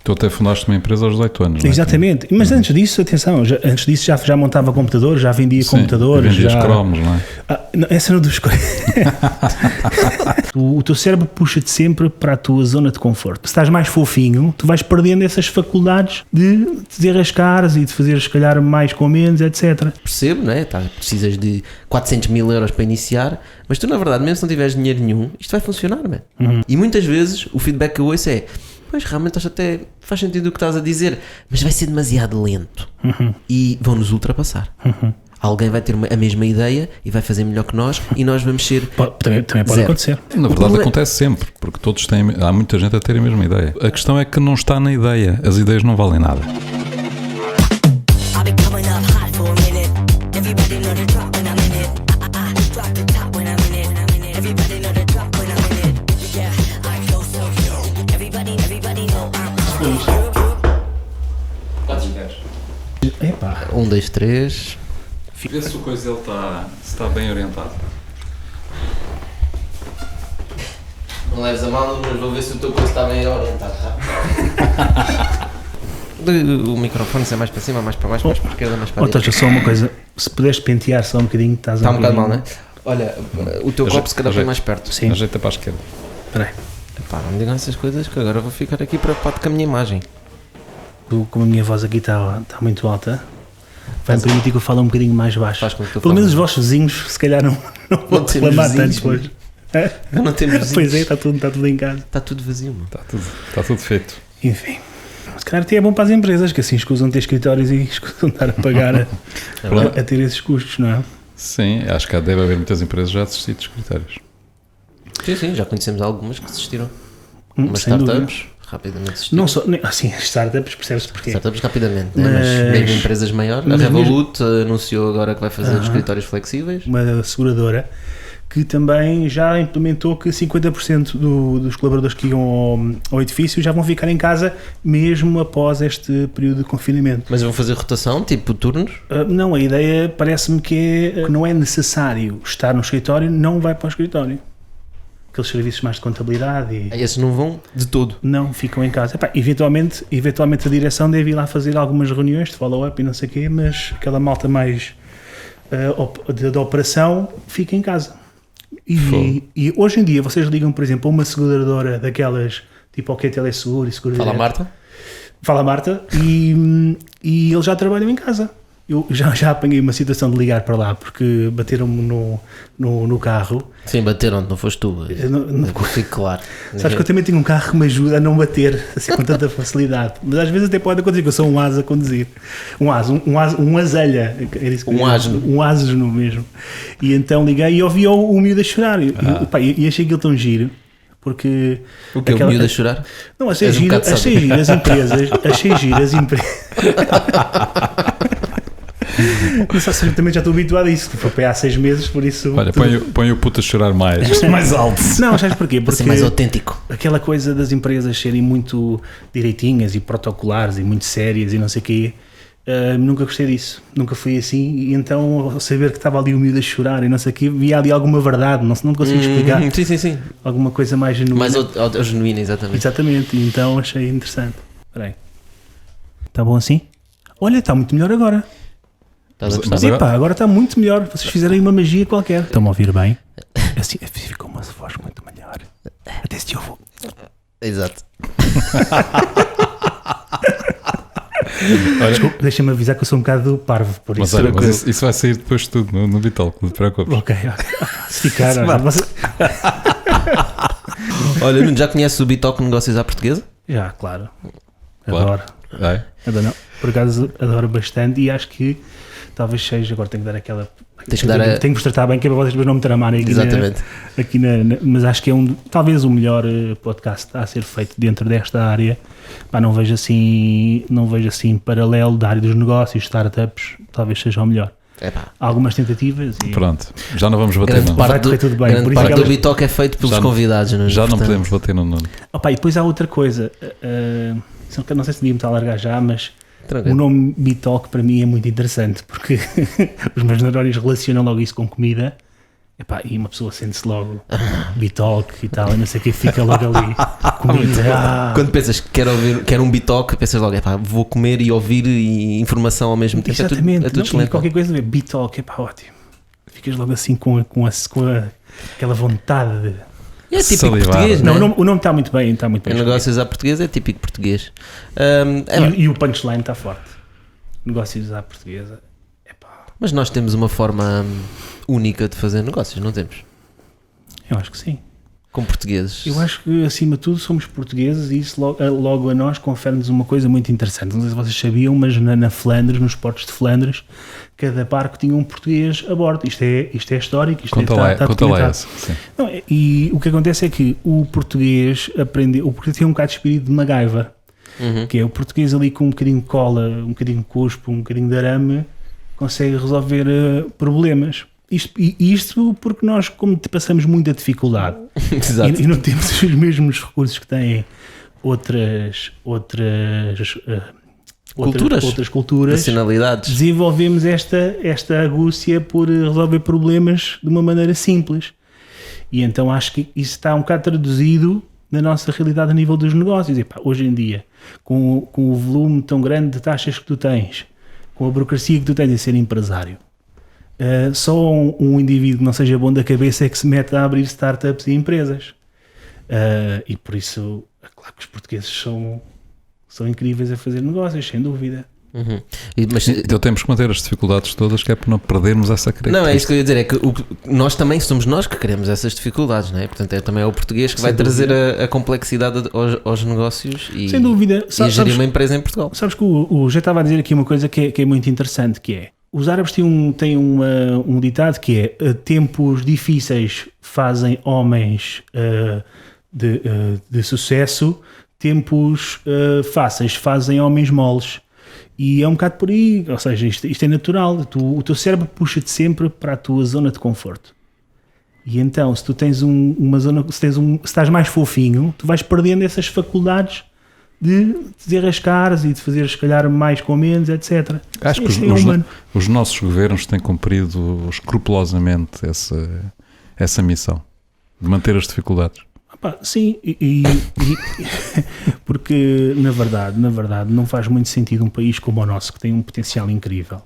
Tu até fundaste uma empresa aos 18 anos, não é? Exatamente, mas antes disso, atenção, antes disso já montava computadores, já vendia computadores. Vendia os cromos, não é? Não, essa não dos o teu cérebro puxa-te sempre para a tua zona de conforto. Se estás mais fofinho, tu vais perdendo essas faculdades de te desenrascares e de fazer, se calhar, mais com menos, etc. Percebo, não é? Precisas de 400 mil euros para iniciar, mas tu, na verdade, mesmo se não tiveres dinheiro nenhum, isto vai funcionar, man. E muitas vezes o feedback que eu ouço é: pois, realmente até faz sentido o que estás a dizer, mas vai ser demasiado lento e vão-nos ultrapassar. Alguém vai ter a mesma ideia e vai fazer melhor que nós e nós vamos ser também pode zero. acontecer. Na verdade acontece sempre, porque todos têm, há muita gente a ter a mesma ideia. A questão é que não está na ideia, as ideias não valem nada. Epá. 1, 2, 3. Vê se o coisa ele está bem orientado. Não leves a mal, mas vou ver se o teu coisa está bem orientado. O microfone, se é mais para cima, mais para baixo, mais para a esquerda, mais para a direita. Só uma coisa, se puderes pentear só um bocadinho, estás Está um bocado mal, não é? Olha, o teu copo se calhar foi mais perto. Sim. Ajeita para a esquerda. Espera aí. Epá, não me digam essas coisas que agora eu vou ficar aqui preocupado com a minha imagem. Como a minha voz aqui está muito alta, vai-me permitir que eu fale um bocadinho mais baixo. Pelo menos os vossos vizinhos, se calhar, não vão reclamar tanto depois. Não temos vizinhos. Pois é, está tudo em casa. Está tudo vazio, mano. Está tudo feito. Enfim. Se calhar até é bom para as empresas, que assim escusam ter escritórios e escusam estar a pagar a ter esses custos, não é? Sim, acho que deve haver muitas empresas já a desistir de escritórios. Sim, já conhecemos algumas que desistiram. Umas sem startups dúvida. Rapidamente desistiram. Não só, assim, as startups, percebes porquê? Startups rapidamente, mas mesmo empresas maiores. A Revolut anunciou agora que vai fazer escritórios flexíveis. Uma seguradora que também já implementou que 50% dos colaboradores que iam ao edifício já vão ficar em casa mesmo após este período de confinamento. Mas vão fazer rotação, tipo turnos? Não, a ideia parece-me que não é necessário estar no escritório, não vai para o escritório. Aqueles serviços mais de contabilidade e... Esses não vão de todo. Não, ficam em casa. Epá, eventualmente a direção deve ir lá fazer algumas reuniões de follow-up e não sei o quê, mas aquela malta mais da operação fica em casa. E hoje em dia vocês ligam, por exemplo, a uma seguradora daquelas, tipo ao que é Teleseguro e Seguro Fala Direto. Marta. Fala Marta e eles já trabalham em casa. Eu já apanhei uma situação de ligar para lá porque bateram-me no carro. Sim, bateram-te, não foste tu. Não fico claro. Sabes que eu também tenho um carro que me ajuda a não bater assim com tanta facilidade. Mas às vezes até pode acontecer que eu sou um asa a conduzir. Um azelha. Um asno. Um asno mesmo. E então liguei e ouvi o miúdo a chorar. E achei aquilo tão giro. Porque... O que é o miúdo a chorar? Não, achei giro as empresas. Achei giro as empresas. Mas também já estou habituado a isso, foi há 6 meses, por isso... Olha, põe o puto a chorar mais alto. Não, sabes porquê? Porque ser mais autêntico. Aquela coisa das empresas serem muito direitinhas e protocolares e muito sérias e não sei o quê, nunca gostei disso, nunca fui assim, e então ao saber que estava ali o miúdo a chorar e não sei o quê, via ali alguma verdade, não consigo explicar. Sim. Alguma coisa mais genuína. Mais genuína, exatamente. Exatamente, e então achei interessante. Espera aí. Está bom assim? Olha, está muito melhor agora. Mas agora está muito melhor. Vocês fizeram aí uma magia qualquer. Estão-me a ouvir bem? Assim, ficou uma voz muito melhor. Até se ouve. Exato. Desculpa, deixa-me avisar que eu sou um bocado parvo. Por mas isso. Olha, mas isso vai sair depois de tudo no Bitalk, não te preocupes. Ok. Se ficar. Olha, Nuno, já conheces o Bitalk Negócios à Portuguesa? Já, claro. Adoro. É? Por acaso adoro bastante e acho que talvez seja, agora tenho que dar aquela... Tenho que vos tratar bem, que é para vocês depois não me tramarem aqui, mas acho que é talvez o melhor podcast a ser feito dentro desta área. Não vejo assim paralelo da área dos negócios, startups, talvez seja o melhor. Há algumas tentativas e... Pronto, já não vamos bater grande no... Parte tudo bem. Grande parte do Bitalk é feito pelos convidados. Já não podemos bater no Nuno. E depois há outra coisa, não sei se devíamos estar a largar já, mas... O nome Bitalk para mim é muito interessante porque os meus neurónios relacionam logo isso com comida Epá, e uma pessoa sente-se logo Bitalk e tal, e não sei o que, fica logo ali comida. Quando pensas que quero um Bitalk, pensas logo, epá, vou comer e ouvir e informação ao mesmo tempo. Exatamente, é tudo excelente. Qualquer coisa a ver, Bitalk, epá, ótimo. Ficas logo assim com aquela vontade de... É típico português, não, o nome está muito bem. O negócios à portuguesa é típico português. E o punchline está forte. Negócios à portuguesa. Epá. Mas nós temos uma forma única de fazer negócios, não temos? Eu acho que sim. Com portugueses. Eu acho que, acima de tudo, somos portugueses e isso logo a nós confere-nos uma coisa muito interessante. Não sei se vocês sabiam, mas na Flandres, nos portos de Flandres, cada barco tinha um português a bordo. Isto é histórico, isto conta lá essa. Não, e o que acontece é que o português tem um bocado de espírito de MacGyver, que é o português ali com um bocadinho de cola, um bocadinho de cuspo, um bocadinho de arame, consegue resolver problemas. Isto porque nós, como passamos muita dificuldade e não temos os mesmos recursos que têm outras culturas, nacionalidades, desenvolvemos esta agúcia por resolver problemas de uma maneira simples. E então acho que isso está um bocado traduzido na nossa realidade a nível dos negócios. E, pá, hoje em dia, com o volume tão grande de taxas que tu tens, com a burocracia que tu tens em ser empresário, só um indivíduo que não seja bom da cabeça é que se mete a abrir startups e empresas. E por isso, é claro que os portugueses são incríveis a fazer negócios, sem dúvida. Mas então temos que manter as dificuldades todas, que é para não perdermos essa característica. Não, é isso que eu ia dizer, é que nós também somos nós que queremos essas dificuldades, não é? Portanto, também é o português que vai trazer a complexidade aos negócios e, sem dúvida. E gerir uma empresa em Portugal. Sabes que o já estava a dizer aqui uma coisa que é muito interessante, que é, os árabes têm um ditado que é tempos difíceis fazem homens de sucesso, tempos fáceis fazem homens moles. E é um bocado por aí, ou seja, isto é natural, o teu cérebro puxa-te sempre para a tua zona de conforto. E então, se tu tens uma zona, se estás mais fofinho, tu vais perdendo essas faculdades de desenrascares e de fazer, se calhar, mais com menos, etc. Acho que os nossos governos têm cumprido escrupulosamente essa missão de manter as dificuldades. Sim, porque na verdade não faz muito sentido um país como o nosso, que tem um potencial incrível,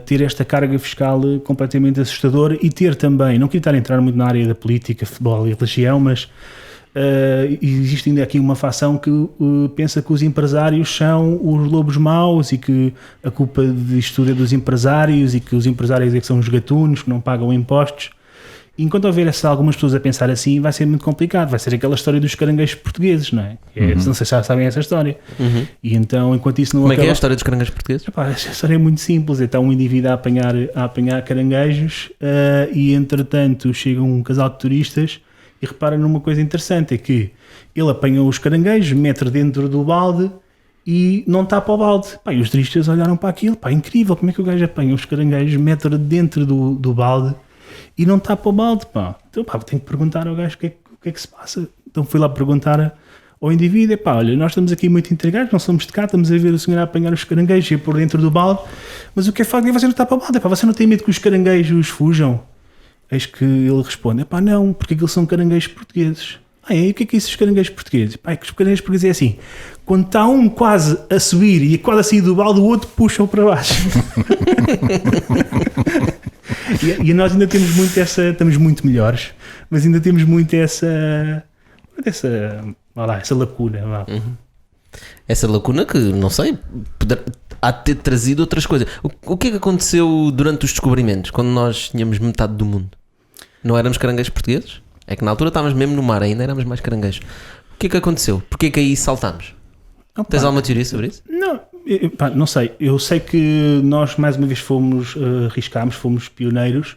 ter esta carga fiscal completamente assustadora e ter também, não queria estar a entrar muito na área da política, futebol e religião, mas existe ainda aqui uma facção que pensa que os empresários são os lobos maus e que a culpa disto tudo é dos empresários e que os empresários é que são os gatunos que não pagam impostos. Enquanto houver algumas pessoas a pensar assim, vai ser muito complicado. Vai ser aquela história dos caranguejos portugueses, não é? Não sei se já sabem essa história. E então, enquanto isso não Como é que é a história dos caranguejos portugueses? Essa história é muito simples. Então, um indivíduo a apanhar caranguejos e, entretanto, chega um casal de turistas e repara numa coisa interessante, é que ele apanha os caranguejos, mete dentro do balde e não tapa o balde. E os turistas olharam para aquilo. Incrível, como é que o gajo apanha os caranguejos, mete dentro do balde e não tapa o balde, Então, tenho que perguntar ao gajo o que é que se passa. Então fui lá perguntar ao indivíduo, olha, nós estamos aqui muito intrigados, não somos de cá, estamos a ver o senhor a apanhar os caranguejos e a pôr dentro do balde, mas o que é facto é que você não tapa o balde, você não tem medo que os caranguejos fujam? Eis que ele responde, não, porque aqueles são caranguejos portugueses. E o que é esses caranguejos portugueses? É que os caranguejos portugueses é assim, quando está um quase a subir e quase a sair do balde, o outro puxa-o para baixo. E nós ainda temos muito estamos muito melhores, mas ainda temos muito essa lacuna. Essa lacuna que, não sei, há de ter trazido outras coisas. O que é que aconteceu durante os descobrimentos, quando nós tínhamos metade do mundo? Não éramos caranguejos portugueses? É que na altura estávamos mesmo no mar, ainda éramos mais caranguejos. O que é que aconteceu? Porquê é que aí saltámos? Tens alguma teoria sobre isso? Não sei. Eu sei que nós mais uma vez arriscámos, fomos pioneiros,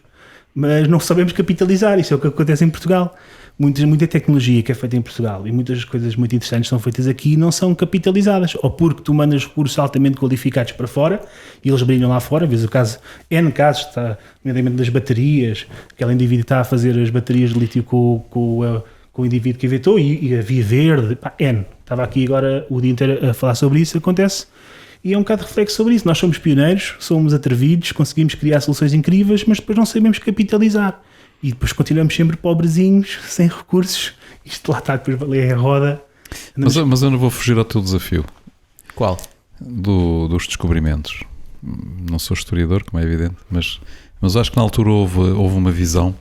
mas não sabemos capitalizar. Isso é o que acontece em Portugal. Muita tecnologia que é feita em Portugal e muitas coisas muito interessantes são feitas aqui e não são capitalizadas. Ou porque tu mandas recursos altamente qualificados para fora e eles brilham lá fora. Vezes o caso, N casos, está nomeadamente das baterias. Aquele indivíduo está a fazer as baterias de lítio com o indivíduo que inventou e a Via Verde. N. Estava aqui agora o dia inteiro a falar sobre isso. Acontece. E é um bocado de reflexo sobre isso. Nós somos pioneiros, somos atrevidos, conseguimos criar soluções incríveis, mas depois não sabemos capitalizar. E depois continuamos sempre pobrezinhos, sem recursos. Isto lá está, depois valer a roda. Mas eu não vou fugir ao teu desafio. Qual? Dos descobrimentos. Não sou historiador, como é evidente, mas acho que na altura houve uma visão.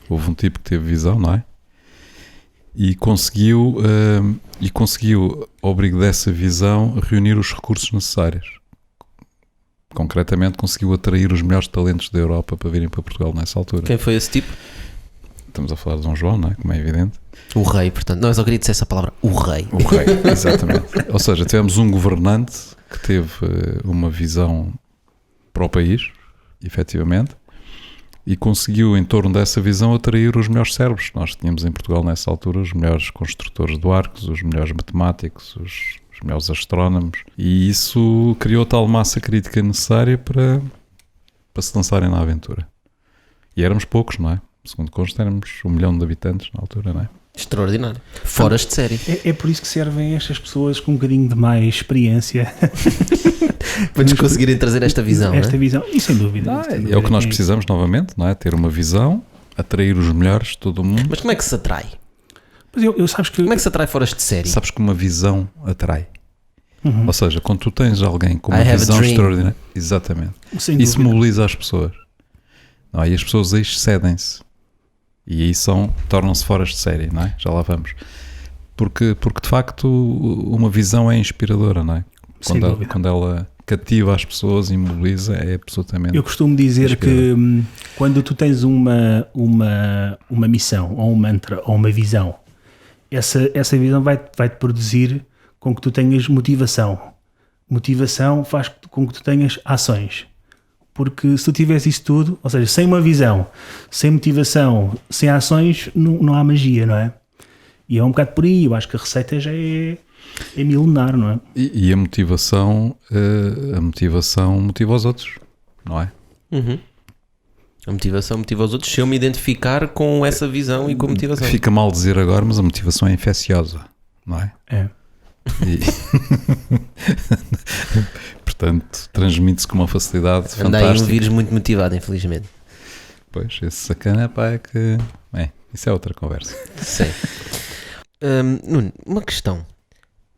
Houve um tipo que teve visão, não é? E conseguiu, ao abrigo dessa visão, reunir os recursos necessários. Concretamente, conseguiu atrair os melhores talentos da Europa para virem para Portugal nessa altura. Quem foi esse tipo? Estamos a falar de Dom João, não é? Como é evidente. O rei, portanto. Não, eu só queria dizer essa palavra, o rei. O rei, exatamente. Ou seja, tivemos um governante que teve uma visão para o país, efetivamente, e conseguiu, em torno dessa visão, atrair os melhores cérebros. Nós tínhamos em Portugal, nessa altura, os melhores construtores de barcos, os melhores matemáticos, os melhores astrónomos, e isso criou tal massa crítica necessária para se lançarem na aventura. E éramos poucos, não é? Segundo consta, éramos 1 milhão de habitantes na altura, não é? Extraordinário. Foras de série. É por isso que servem estas pessoas com um bocadinho de mais experiência para nos conseguirem trazer esta visão. Esta visão, e sem dúvida. É o que nós precisamos novamente, não é? Ter uma visão, atrair os melhores de todo o mundo. Mas como é que se atrai? Mas sabes que... Como é que se atrai foras de série? Sabes que uma visão atrai. Ou seja, quando tu tens alguém com uma visão extraordinária, exatamente, isso mobiliza as pessoas. Não, e as pessoas aí excedem-se. E aí tornam-se foras de série, não é? Já lá vamos. Porque de facto uma visão é inspiradora, não é? Quando ela cativa as pessoas e mobiliza, é absolutamente. Eu costumo dizer que quando tu tens uma missão, ou um mantra, ou uma visão, essa visão vai-te produzir com que tu tenhas motivação. Motivação faz com que tu tenhas ações. Porque se tu tiveres isso tudo, ou seja, sem uma visão, sem motivação, sem ações, não há magia, não é? E é um bocado por aí. Eu acho que a receita já é milenar, não é? E a motivação motiva os outros, não é? Uhum. A motivação motiva os outros. Se eu me identificar com essa visão e com a motivação. Fica mal dizer agora, mas a motivação é infecciosa, não é? É. Portanto, transmite-se com uma facilidade fantástica. Anda aí um vírus muito motivado, infelizmente. Pois, esse sacana, pá, é que... isso é outra conversa. Sim. Nuno, uma questão.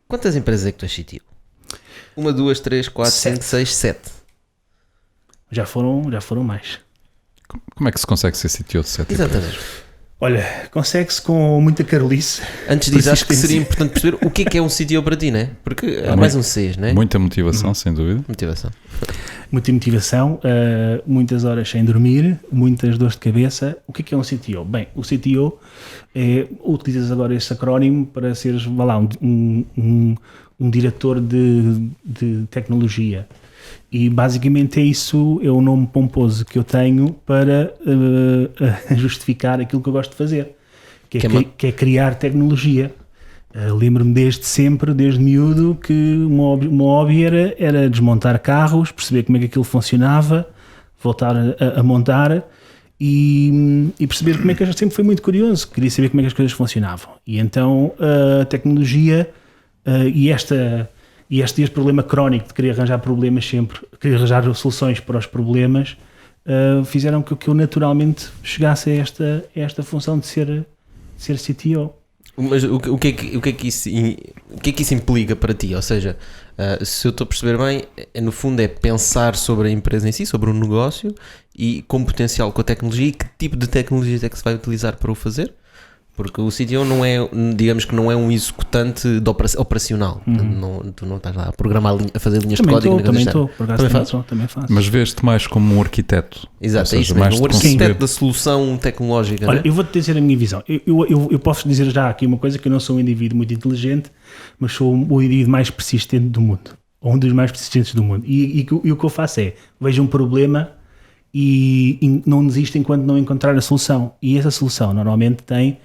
Quantas empresas é que tu has CTO? 1, 2, 3, 4, 5, 6, 7. Já foram mais. Como é que se consegue ser CTO de 7 Exatamente. empresas? Olha, consegue-se com muita carolice. Antes disso, acho que seria importante perceber o que é um CTO para ti, não é? Porque há mais um CES, não é? Muita motivação, sem dúvida. Motivação. Muita motivação, muitas horas sem dormir, muitas dores de cabeça. O que é um CTO? Bem, o CTO utilizas agora este acrónimo para seres, vá lá, um diretor de tecnologia. E basicamente é o nome pomposo que eu tenho para justificar aquilo que eu gosto de fazer, que é criar tecnologia. Lembro-me desde sempre, desde miúdo, que o meu hobby era desmontar carros, perceber como é que aquilo funcionava, voltar a montar e perceber como é que eu sempre fui muito curioso, queria saber como é que as coisas funcionavam. E então a tecnologia e este problema crónico de querer arranjar problemas sempre, querer arranjar soluções para os problemas, fizeram que eu naturalmente chegasse a esta função de ser CTO. Mas o que é que isso implica para ti? Ou seja, se eu estou a perceber bem, no fundo é pensar sobre a empresa em si, sobre o negócio e com potencial com a tecnologia, e que tipo de tecnologias é que se vai utilizar para o fazer? Porque o CTO não é, digamos que não é um executante de operacional. Tu não estás lá a programar, a fazer linhas de código. Também faço. Mas vês-te mais como um arquiteto. Exato, é isso mesmo. Um arquiteto da solução tecnológica. Olha, não é? eu vou-te dizer a minha visão. Eu posso dizer já aqui uma coisa, que eu não sou um indivíduo muito inteligente, mas sou o indivíduo mais persistente do mundo. Ou um dos mais persistentes do mundo. E o que eu faço é, vejo um problema e não desisto enquanto não encontrar a solução. E essa solução normalmente tem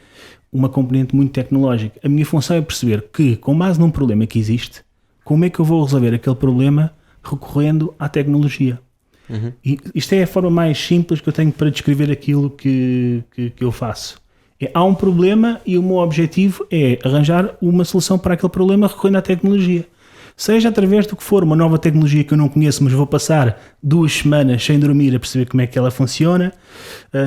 uma componente muito tecnológica. A minha função é perceber que, com base num problema que existe, como é que eu vou resolver aquele problema recorrendo à tecnologia. E isto é a forma mais simples que eu tenho para descrever aquilo que eu faço. Há um problema e o meu objetivo é arranjar uma solução para aquele problema recorrendo à tecnologia. seja através do que for, uma nova tecnologia que eu não conheço, mas vou passar 2 semanas sem dormir a perceber como é que ela funciona,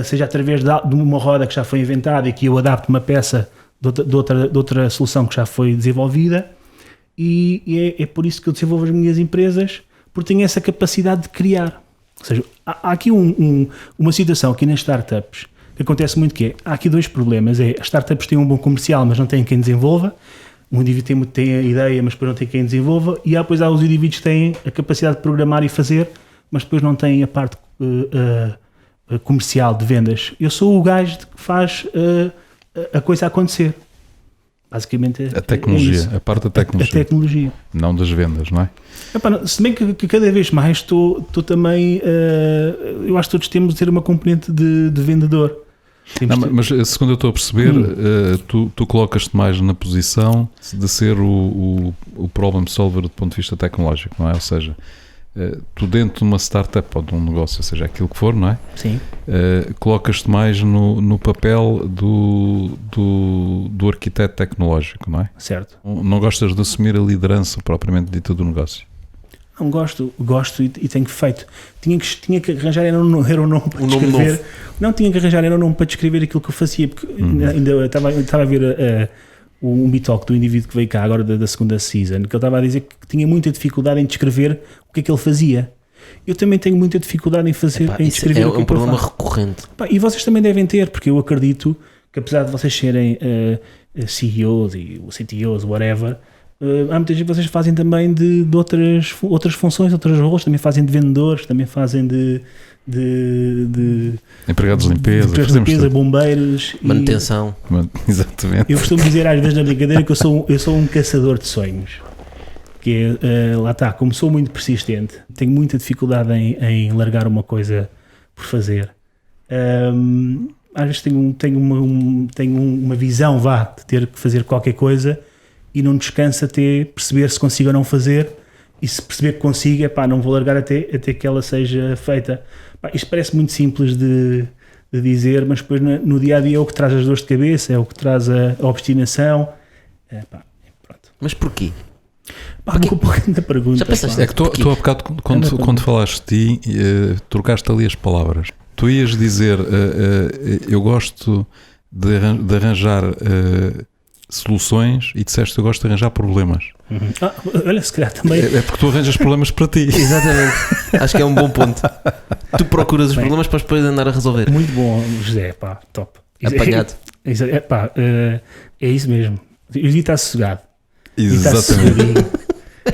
seja através de uma roda que já foi inventada e que eu adapto uma peça de outra solução que já foi desenvolvida, e é por isso que eu desenvolvo as minhas empresas, porque tenho essa capacidade de criar. Ou seja, há aqui uma situação aqui nas startups que acontece muito, que há aqui 2 problemas. As startups têm um bom comercial, mas não têm quem desenvolva. Um indivíduo tem a ideia, mas depois não tem quem desenvolva. E depois há os indivíduos que têm a capacidade de programar e fazer, mas depois não têm a parte comercial de vendas. Eu sou o gajo que faz a coisa acontecer. Basicamente a tecnologia, a parte da tecnologia. A tecnologia. Não das vendas, não é? Se bem que cada vez mais estou também... eu acho que todos temos de ter uma componente de vendedor. Não, mas segundo eu estou a perceber, tu colocas-te mais na posição de ser o problem solver do ponto de vista tecnológico, não é? Ou seja, tu dentro de uma startup ou de um negócio, seja aquilo que for, não é? Sim. Colocas-te mais no papel do arquiteto tecnológico, não é? Certo. Não gostas de assumir a liderança propriamente dita do negócio? Não gosto e tenho feito. Tinha que arranjar era um nome para descrever. Não, tinha que arranjar era um nome para descrever aquilo que eu fazia, porque ainda estava a ver um bitalk do indivíduo que veio cá agora da segunda season, que ele estava a dizer que tinha muita dificuldade em descrever o que é que ele fazia. Eu também tenho muita dificuldade em descrever o que é um problema recorrente. E vocês também devem ter, porque eu acredito que apesar de vocês serem CEOs e CTOs, whatever, há muitas vezes que vocês fazem também de outras funções, outros rolos, também fazem de vendedores, também fazem de empregados de limpeza, bombeiros, manutenção. Exatamente. Eu costumo dizer às vezes na brincadeira que eu sou um caçador de sonhos, que lá está, como sou muito persistente, tenho muita dificuldade em largar uma coisa por fazer. Às vezes tenho uma visão de ter que fazer qualquer coisa e não descansa até perceber se consigo ou não fazer, e se perceber que consigo, não vou largar até que ela seja feita. Isto parece muito simples de dizer, mas depois no dia a dia é o que traz as dores de cabeça, é o que traz a obstinação. Pronto. Mas porquê? Um pouco da pergunta. Já pensaste? É que tu há bocado, quando falaste de ti, trocaste ali as palavras. Tu ias dizer, eu gosto de arranjar soluções, e disseste, eu gosto de arranjar problemas. Olha, se calhar também. É porque tu arranjas problemas para ti. Exatamente. Acho que é um bom ponto. Tu procuras os problemas para depois andar a resolver. Muito bom, José, top. Apanhado. É isso mesmo. Eu devia estar sossegado. Exatamente.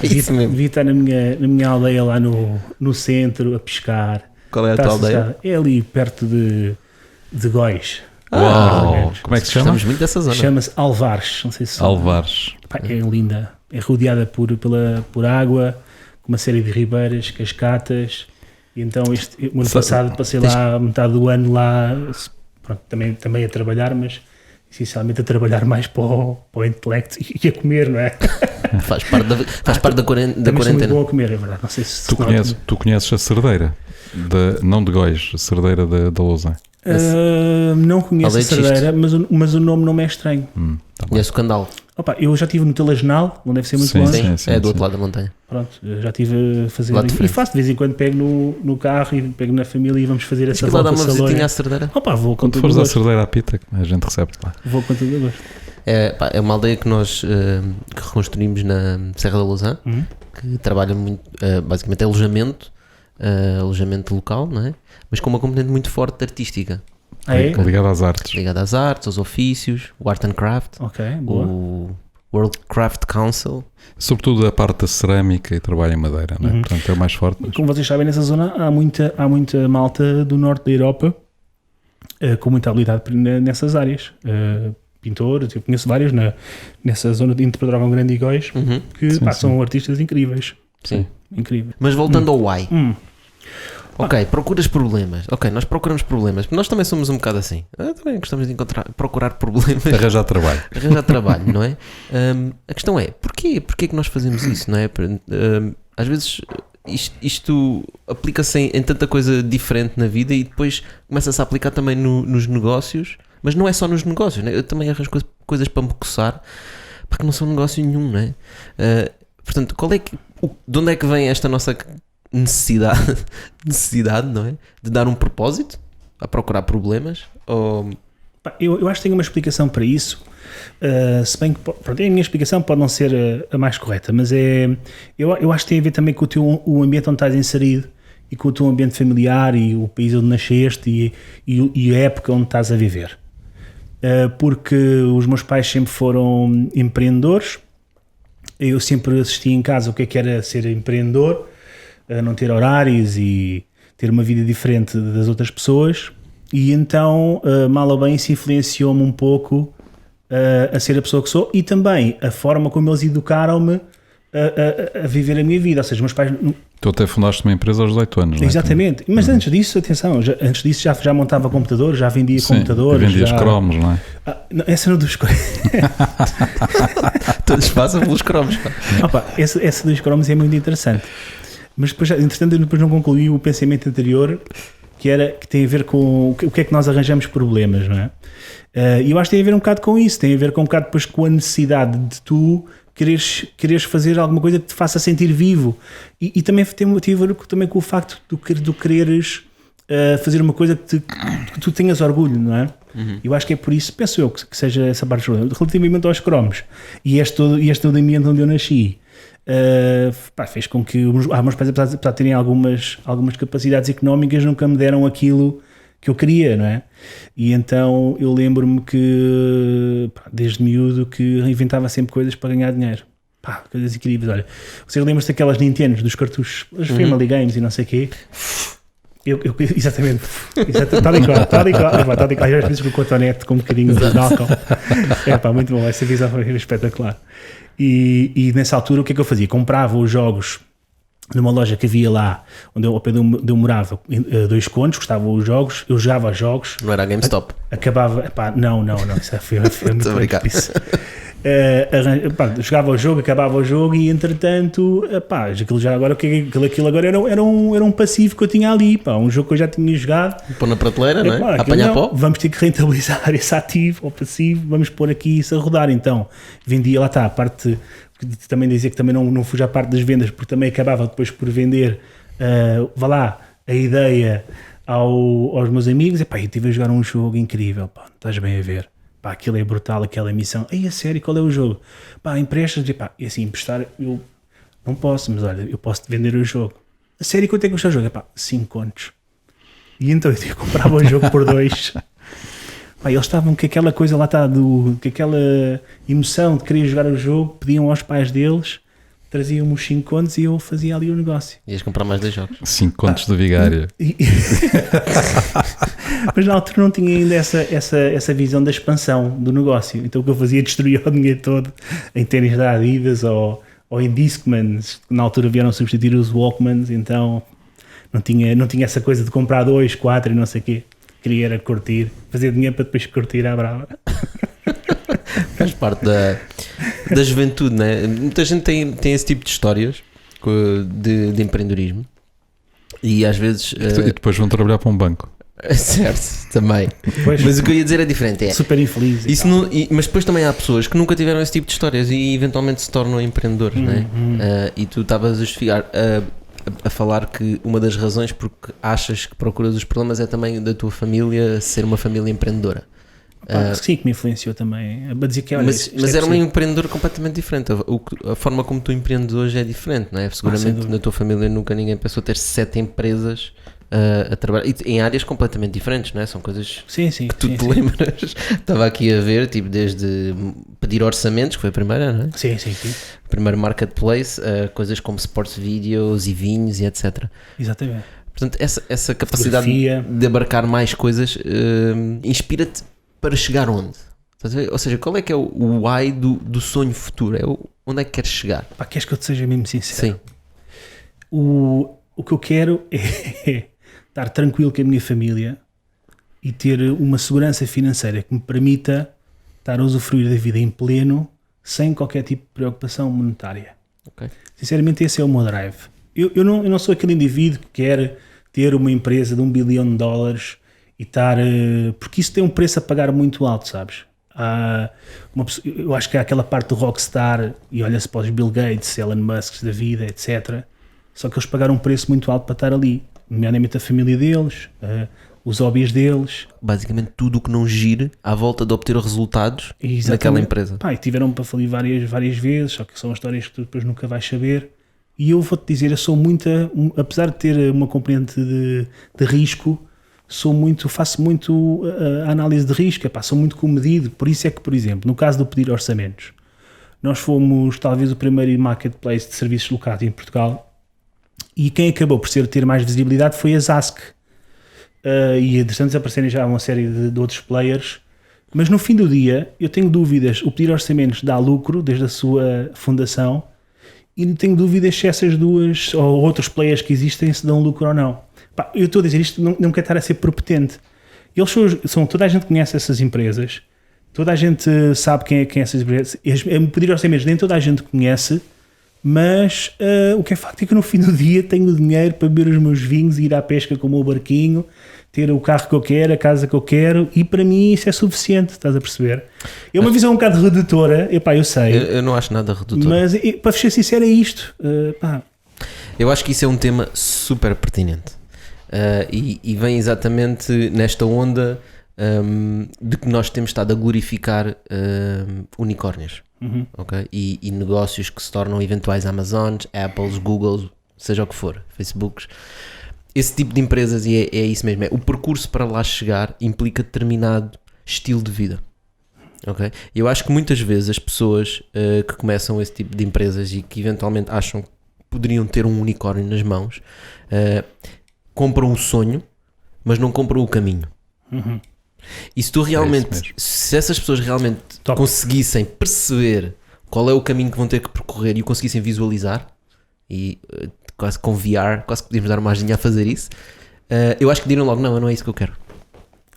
Devia estar na minha aldeia lá no centro, a pescar. Qual é a tua aldeia? É ali perto de Góis. Uau! Como é que se chama? Estamos muito dessa zona. Chama-se Alvares. Não sei se Alvares. É linda. É rodeada por água, com uma série de ribeiras, cascatas. E então o ano passado passei lá metade do ano lá, pronto, também a trabalhar, mas essencialmente a trabalhar mais para o intelecto e a comer, não é? Faz parte da quarentena. Também sou muito bom a comer, é verdade. Não sei se tu conheces a Cerdeira? Não de Góis, a Cerdeira da Lousã. Não conheço a Cerdeira, mas o nome não me é estranho. Tá, conheço o Candal. Eu já estive no Telegenal, não deve ser muito longe. Sim, do outro lado da montanha. Pronto, já estive a fazer. E faço de vez em quando, pego no carro e pego na família e vamos fazer essa volta. Lá dá uma visitinha à Cerdeira. Vou quando fores à Cerdeira à Pita, a gente recebe-te lá. Vou com todo o gosto. É uma aldeia que nós que reconstruímos na Serra da Lousã, que trabalha muito, basicamente é alojamento local, não é? Mas com uma componente muito forte artística. Ligado às artes. Ligado às artes, aos ofícios, o Art and Craft, o World Craft Council. Sobretudo a parte da cerâmica e trabalho em madeira, não é? Portanto é o mais forte. Mas... Como vocês sabem, nessa zona há muita malta do norte da Europa com muita habilidade nessas áreas. Pintores, eu conheço vários nessa zona de entre Pedrógão Grande e Góis que são artistas incríveis. Sim. Incrível. Mas voltando ao why. Ok, procuras problemas. Ok, nós procuramos problemas. Nós também somos um bocado assim. Também gostamos de procurar problemas. Arranjar trabalho, não é? A questão é, porquê que nós fazemos isso, não é? Às vezes isto aplica-se em tanta coisa diferente na vida e depois começa-se a aplicar também nos negócios, mas não é só nos negócios, né? Eu também arranjo coisas para me coçar, porque não são negócio nenhum, não é? Portanto, de onde é que vem esta nossa necessidade, não é? De dar um propósito a procurar problemas? Ou... Eu acho que tenho uma explicação para isso. Se bem que pronto, a minha explicação pode não ser a mais correta, mas eu acho que tem a ver também com o ambiente onde estás inserido e com o teu ambiente familiar e o país onde nasceste e a época onde estás a viver. Porque os meus pais sempre foram empreendedores, eu sempre assisti em casa o que era ser empreendedor, não ter horários e ter uma vida diferente das outras pessoas, e então, mal ou bem, isso influenciou-me um pouco a ser a pessoa que sou, e também a forma como eles educaram-me a viver a minha vida. Ou seja, meus pais... Tu até fundaste uma empresa aos 18 anos, não é? Exatamente, mas antes disso, atenção, antes disso já montava computadores, já vendia computadores. Vendias cromos, não é? Não, essa não dos cromos. Todos passam pelos cromos. Essa dos cromos é muito interessante. Mas depois, entretanto, eu depois não concluí o pensamento anterior, que tem a ver com o que é que nós arranjamos problemas, não é? E eu acho que tem a ver um bocado com isso, tem a ver com um bocado depois com a necessidade de tu quereres fazer alguma coisa que te faça sentir vivo, e também tem a ver também com o facto de quereres fazer uma coisa que tu tenhas orgulho, não é? Eu acho que é por isso, penso eu, que seja essa parte do problema. Relativamente aos cromos e este ambiente onde eu nasci, fez com que meus pais, apesar de terem algumas capacidades económicas, nunca me deram aquilo que eu queria, não é? E então eu lembro-me que desde miúdo que inventava sempre coisas para ganhar dinheiro. Coisas incríveis. Olha, vocês lembram-se daquelas Nintendos, dos cartuchos, as Family Games e não sei o quê? Exatamente, tal e qual. Às vezes com o cotonete com um bocadinho de álcool. Muito bom, essa visão foi espetacular. E nessa altura o que é que eu fazia? Comprava os jogos numa loja que havia lá onde eu morava, 2 contos, custava os jogos, eu jogava jogos. Não era a GameStop? Acabava, não, isso foi muito difícil. Jogava o jogo, acabava o jogo e entretanto, aquilo já agora, aquilo agora era um passivo que eu tinha ali, um jogo que eu já tinha jogado. Pôr na prateleira, não é? Apanhar pó? Vamos ter que rentabilizar esse ativo ou passivo, vamos pôr aqui isso a rodar. Então, vendia, lá está, a parte... Também dizer que também não fuja a parte das vendas, porque também acabava depois por vender a ideia aos meus amigos. Eu estive a jogar um jogo incrível, estás bem a ver, aquilo é brutal, aquela emissão. A sério, qual é o jogo? Emprestas, e assim, emprestar eu não posso, mas olha, eu posso vender o jogo. A sério, quanto é que custa o jogo? 5 contos. E então eu comprava o jogo por 2. Eles estavam com aquela coisa lá, com aquela emoção de querer jogar o jogo, pediam aos pais deles, traziam-me os 5 contos e eu fazia ali o negócio. Ias comprar mais 2 jogos. 5 contos da vigária. Mas na altura não tinha ainda essa visão da expansão do negócio. Então o que eu fazia, destruía o dinheiro todo em ténis da Adidas ou em Discmans. Na altura vieram substituir os Walkmans, então não tinha essa coisa de comprar 2, 4 e não sei o quê. Queria era curtir, fazer dinheiro para depois curtir à brava. Faz parte da juventude, não é? Muita gente tem esse tipo de histórias de empreendedorismo e às vezes... E depois vão trabalhar para um banco. Certo, também. Pois, mas o que eu ia dizer é diferente. Super infeliz. Mas depois também há pessoas que nunca tiveram esse tipo de histórias e eventualmente se tornam empreendedores, não é? E tu estavas a justificar... a falar que uma das razões porque achas que procuras os problemas é também da tua família ser uma família empreendedora. Sim, que me influenciou também a dizer que, olha, mas era um empreendedor completamente diferente. A forma como tu empreendes hoje é diferente, não é? Seguramente na tua família nunca ninguém pensou ter 7 empresas a trabalhar em áreas completamente diferentes, não é? São coisas que tu te lembras. Estava aqui a ver, tipo, desde pedir orçamentos, que foi a primeira, não é? Sim. Primeiro marketplace, coisas como sports videos e vinhos e etc. Exatamente. Portanto, essa capacidade de abarcar mais coisas inspira-te para chegar onde? Ou seja, qual é que é o why do sonho futuro? Onde é que queres chegar? Queres que eu te seja mesmo sincero? Sim. O que eu quero é estar tranquilo com a minha família e ter uma segurança financeira que me permita estar a usufruir da vida em pleno, sem qualquer tipo de preocupação monetária. Okay. Sinceramente, esse é o meu drive. Eu não sou aquele indivíduo que quer ter uma empresa de $1 bilhão e estar... porque isso tem um preço a pagar muito alto, sabes? Eu acho que há aquela parte do rockstar e olha-se para os Bill Gates, Elon Musk da vida, etc. Só que eles pagaram um preço muito alto para estar ali, nomeadamente a família deles, os hobbies deles. Basicamente tudo o que não gire à volta de obter resultados naquela empresa. E tiveram para falir várias vezes, só que são histórias que tu depois nunca vais saber. E eu vou-te dizer, eu sou apesar de ter uma componente de risco, faço muito a análise de risco, sou muito comedido. Por isso é que, por exemplo, no caso do pedir orçamentos, nós fomos talvez o primeiro marketplace de serviços locais em Portugal, e quem acabou por ter mais visibilidade foi a Zask. E entretanto aparecerem já uma série de outros players, mas no fim do dia eu tenho dúvidas. O pedir orçamentos dá lucro desde a sua fundação, e tenho dúvidas se essas duas ou outros players que existem se dão lucro ou não. Eu estou a dizer isto, não quero estar a ser propetente. Eles toda a gente conhece essas empresas, toda a gente sabe quem é essas empresas. Pedir orçamentos nem toda a gente conhece, mas o que é facto é que no fim do dia tenho dinheiro para beber os meus vinhos, ir à pesca com o meu barquinho, ter o carro que eu quero, a casa que eu quero, e para mim isso é suficiente, estás a perceber? É uma visão um bocado redutora, eu sei. Eu não acho nada redutor. Mas para ser sincero é isto. Eu acho que isso é um tema super pertinente. E vem exatamente nesta onda de que nós temos estado a glorificar unicórnios. Okay? E negócios que se tornam eventuais Amazons, Apples, Googles, seja o que for, Facebooks, esse tipo de empresas. E é isso mesmo, o percurso para lá chegar implica determinado estilo de vida. Okay? Eu acho que muitas vezes as pessoas que começam esse tipo de empresas e que eventualmente acham que poderiam ter um unicórnio nas mãos, compram o sonho, mas não compram o caminho. E se tu realmente, se essas pessoas realmente conseguissem perceber qual é o caminho que vão ter que percorrer e o conseguissem visualizar, e quase com VR, quase que podíamos dar uma ajinha a fazer isso, eu acho que diriam logo, não é isso que eu quero.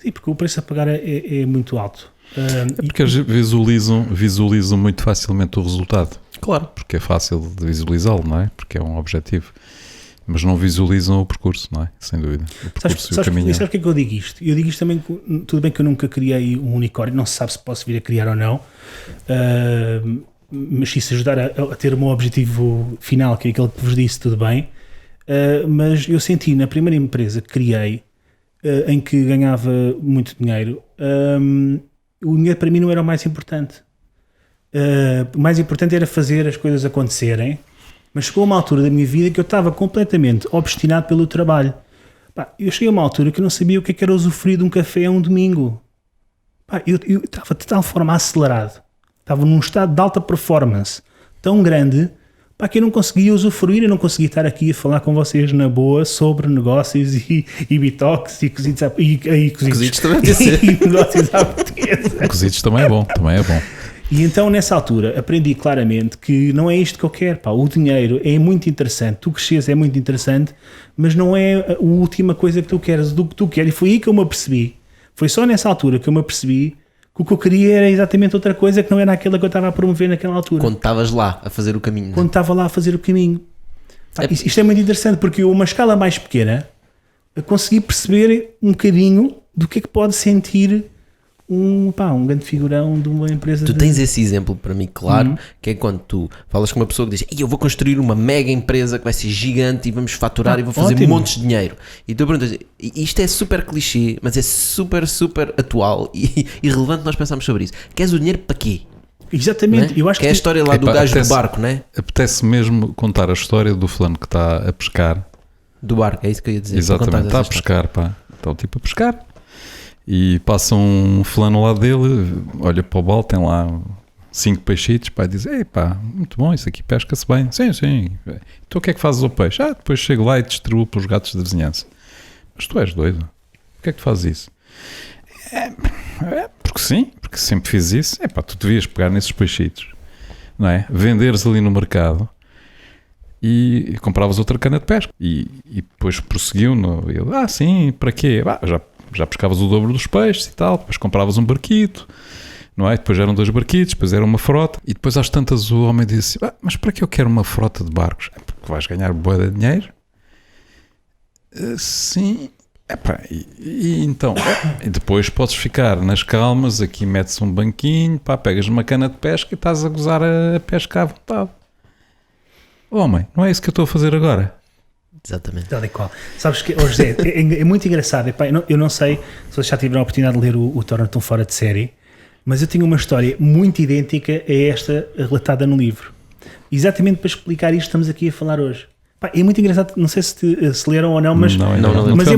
Sim, porque o preço a pagar é muito alto. É porque eles visualizam muito facilmente o resultado. Claro. Porque é fácil de visualizá-lo, não é? Porque é um objetivo. Mas não visualizam o percurso, não é? Sem dúvida. O percurso e o caminho. Sabes porque é que eu digo isto? Eu digo isto também, tudo bem que eu nunca criei um unicórnio, não se sabe se posso vir a criar ou não, mas se isso ajudar a ter o meu objetivo final, que é aquele que vos disse, tudo bem. Mas eu senti na primeira empresa que criei, em que ganhava muito dinheiro, o dinheiro para mim não era o mais importante. O mais importante era fazer as coisas acontecerem. Mas chegou a uma altura da minha vida que eu estava completamente obstinado pelo trabalho. Eu cheguei a uma altura que eu não sabia o que era usufruir de um café a um domingo. Eu estava de tal forma acelerado, estava num estado de alta performance tão grande, que eu não conseguia usufruir, eu não conseguia estar aqui a falar com vocês na boa sobre negócios e bitox e cozidos também e negócios à portuguesa. Cozidos também é bom. E então nessa altura aprendi claramente que não é isto que eu quero. O dinheiro é muito interessante, tu cresces é muito interessante, mas não é a última coisa que tu queres, do que tu queres. E foi aí que eu me apercebi, foi só nessa altura que eu me apercebi que o que eu queria era exatamente outra coisa, que não era aquela que eu estava a promover naquela altura. Quando estavas lá a fazer o caminho. Quando estava lá a fazer o caminho. Isto é muito interessante, porque eu, uma escala mais pequena, eu consegui perceber um bocadinho do que é que pode sentir um grande figurão de uma empresa. Tu tens esse exemplo para mim, claro, que é quando tu falas com uma pessoa que diz: eu vou construir uma mega empresa que vai ser gigante e vamos faturar e vou fazer montes de dinheiro. E tu perguntas: isto é super clichê, mas é super, super atual e relevante nós pensarmos sobre isso. Queres o dinheiro para quê? Exatamente. Eu acho que é a história lá do gajo do barco, não é? Apetece mesmo contar a história do fulano que está a pescar. Do barco, é isso que eu ia dizer. Exatamente, está a pescar, está tipo a pescar. E passa um fulano ao lado dele, olha para o balde, tem lá 5 peixitos, e diz: muito bom, isso aqui pesca-se bem. Sim. Então o que é que fazes ao peixe? Depois chego lá e distribuo para os gatos da vizinhança. Mas tu és doido? Por que é que tu fazes isso? Porque sim, porque sempre fiz isso. Tu devias pegar nesses peixitos, não é? Venderes ali no mercado e compravas outra cana de pesca. E depois prosseguiu. Ele: sim, para quê? Já pescavas o dobro dos peixes e tal, depois compravas um barquito, não é? Depois eram 2 barquitos, depois era uma frota, e depois às tantas o homem disse: mas para que eu quero uma frota de barcos? Porque vais ganhar bué de dinheiro? Sim, Então, e depois podes ficar nas calmas, aqui metes um banquinho, pegas uma cana de pesca e estás a gozar a pesca à vontade. Homem, não é isso que eu estou a fazer agora? Exatamente. Tal e qual. Sabes que, José, é muito engraçado. Eu não sei se vocês já tiveram a oportunidade de ler o Torna-te um Fora de Série, mas eu tenho uma história muito idêntica a esta relatada no livro. Exatamente para explicar isto estamos aqui a falar hoje. É muito engraçado, não sei se leram ou não, mas não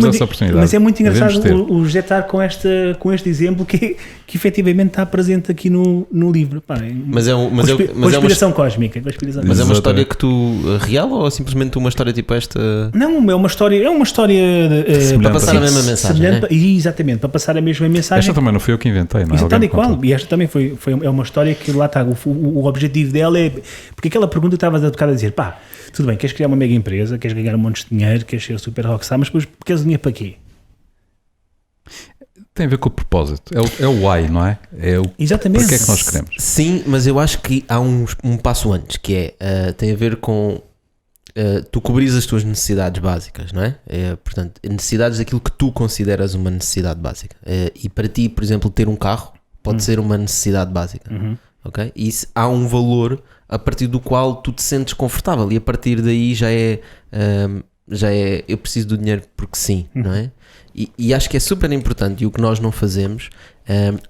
essa oportunidade. Mas é muito engraçado o José estar com este exemplo que efetivamente está presente aqui no livro. Mas é uma inspiração cósmica. Mas é uma história que tu real ou simplesmente uma história tipo esta? Não, é uma história para passar a mesma mensagem. Exatamente, para passar a mesma mensagem. Esta também não foi eu que inventei, não é? Tal e qual. E esta também é uma história que lá está. O objetivo dela é. Porque aquela pergunta estavas a tocar a dizer, tudo bem, queres criar uma mega empresa, queres ganhar um monte de dinheiro, queres ser super rockstar, mas depois queres dinheiro para quê? Tem a ver com o propósito, é o why, não é? Exatamente. Porque é que nós queremos? Sim, mas eu acho que há um passo antes, que tem a ver com tu cobrires as tuas necessidades básicas, não é? Portanto, necessidades daquilo que tu consideras uma necessidade básica. E para ti, por exemplo, ter um carro pode ser uma necessidade básica. Okay? E há um valor a partir do qual tu te sentes confortável e a partir daí já é eu preciso do dinheiro porque sim, não é? E acho que é super importante, e o que nós não fazemos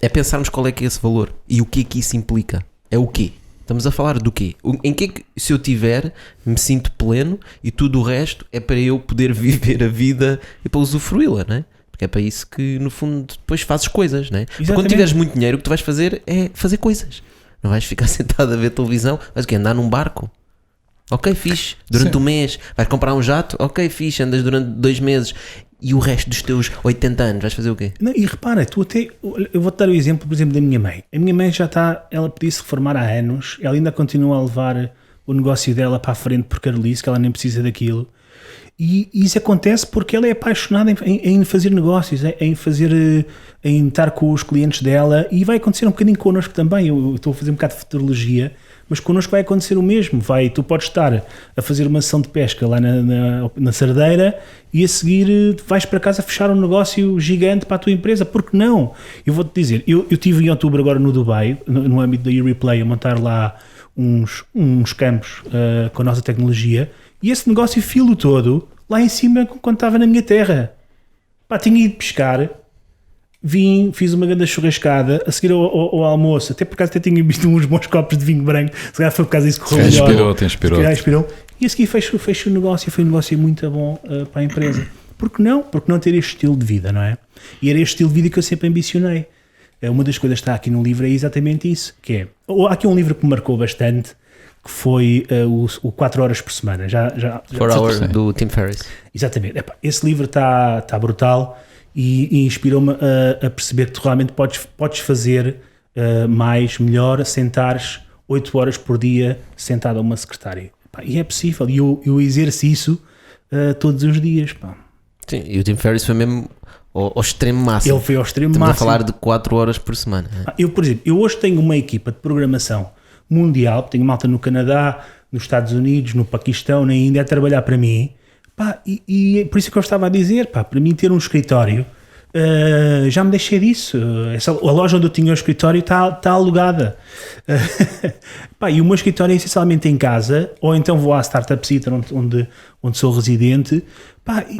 é pensarmos qual é que é esse valor e o que é que isso implica. É o quê? Estamos a falar do quê? Em que é que, se eu tiver, me sinto pleno e tudo o resto é para eu poder viver a vida e para usufruí-la, não é? Porque é para isso que, no fundo, depois fazes coisas, não é? Porque quando tiveres muito dinheiro, o que tu vais fazer é fazer coisas. Não vais ficar sentado a ver televisão, vais o quê? Andar num barco? Ok, fixe. Durante um mês. Vais comprar um jato? Ok, fixe. Andas durante 2 meses. E o resto dos teus 80 anos, vais fazer o quê? Não, e repara, eu vou-te dar o exemplo, por exemplo, da minha mãe. A minha mãe já está, ela podia-se reformar há anos, ela ainda continua a levar o negócio dela para a frente por carolice, que ela nem precisa daquilo. E isso acontece porque ela é apaixonada em fazer negócios, em estar com os clientes dela, e vai acontecer um bocadinho connosco também. Eu estou a fazer um bocado de futurologia, mas connosco vai acontecer o mesmo. Tu podes estar a fazer uma sessão de pesca lá na Sardeira e a seguir vais para casa fechar um negócio gigante para a tua empresa. Por que não? Eu vou-te dizer, eu estive em outubro agora no Dubai, no âmbito da eReplay, a montar lá uns campos com a nossa tecnologia, e esse negócio filo todo lá em cima quando estava na minha terra. Tinha ido pescar, vim, fiz uma grande churrascada, a seguir ao almoço, até por acaso até tinha visto uns bons copos de vinho branco, se calhar foi por causa disso que correu melhor. Inspirou. E a seguir fecho o negócio, foi um negócio muito bom para a empresa. Por que não? Porque não ter este estilo de vida, não é? E era este estilo de vida que eu sempre ambicionei. Uma das coisas que está aqui no livro é exatamente isso, que é, há aqui um livro que me marcou bastante, que foi o 4 horas por semana. 4 Hours do Tim Ferriss. Exatamente. Esse livro está brutal e inspirou-me a perceber que tu realmente podes fazer mais, melhor, sentares 8 horas por dia sentado a uma secretária. E é possível. E eu exerço isso todos os dias. Sim, e o Tim Ferriss foi mesmo ao extremo máximo. Ele foi ao extremo máximo. Estamos a falar de 4 horas por semana. Por exemplo, eu hoje tenho uma equipa de programação mundial, tenho malta no Canadá, nos Estados Unidos, no Paquistão, na Índia, a trabalhar para mim. E por isso que eu estava a dizer, para mim ter um escritório, já me deixei disso. A loja onde eu tinha o escritório está alugada. E o meu escritório é essencialmente em casa, ou então vou à Startup Center onde sou residente,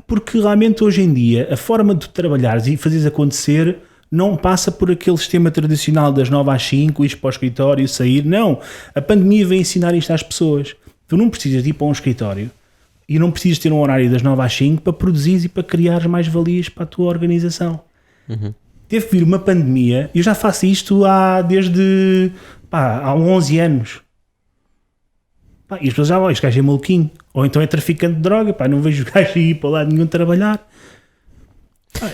porque realmente hoje em dia a forma de trabalhares e fazeres acontecer não passa por aquele sistema tradicional das 9 às 5, ir para o escritório, sair. Não, a pandemia vem ensinar isto às pessoas. Tu não precisas de ir para um escritório e não precisas ter um horário das 9 às 5 para produzir e para criar mais valias para a tua organização. Teve que vir uma pandemia, eu já faço isto desde há 11 anos. E as pessoas já este gajo é maluquinho, ou então é traficante de droga, não vejo o gajo ir para lá nenhum trabalhar.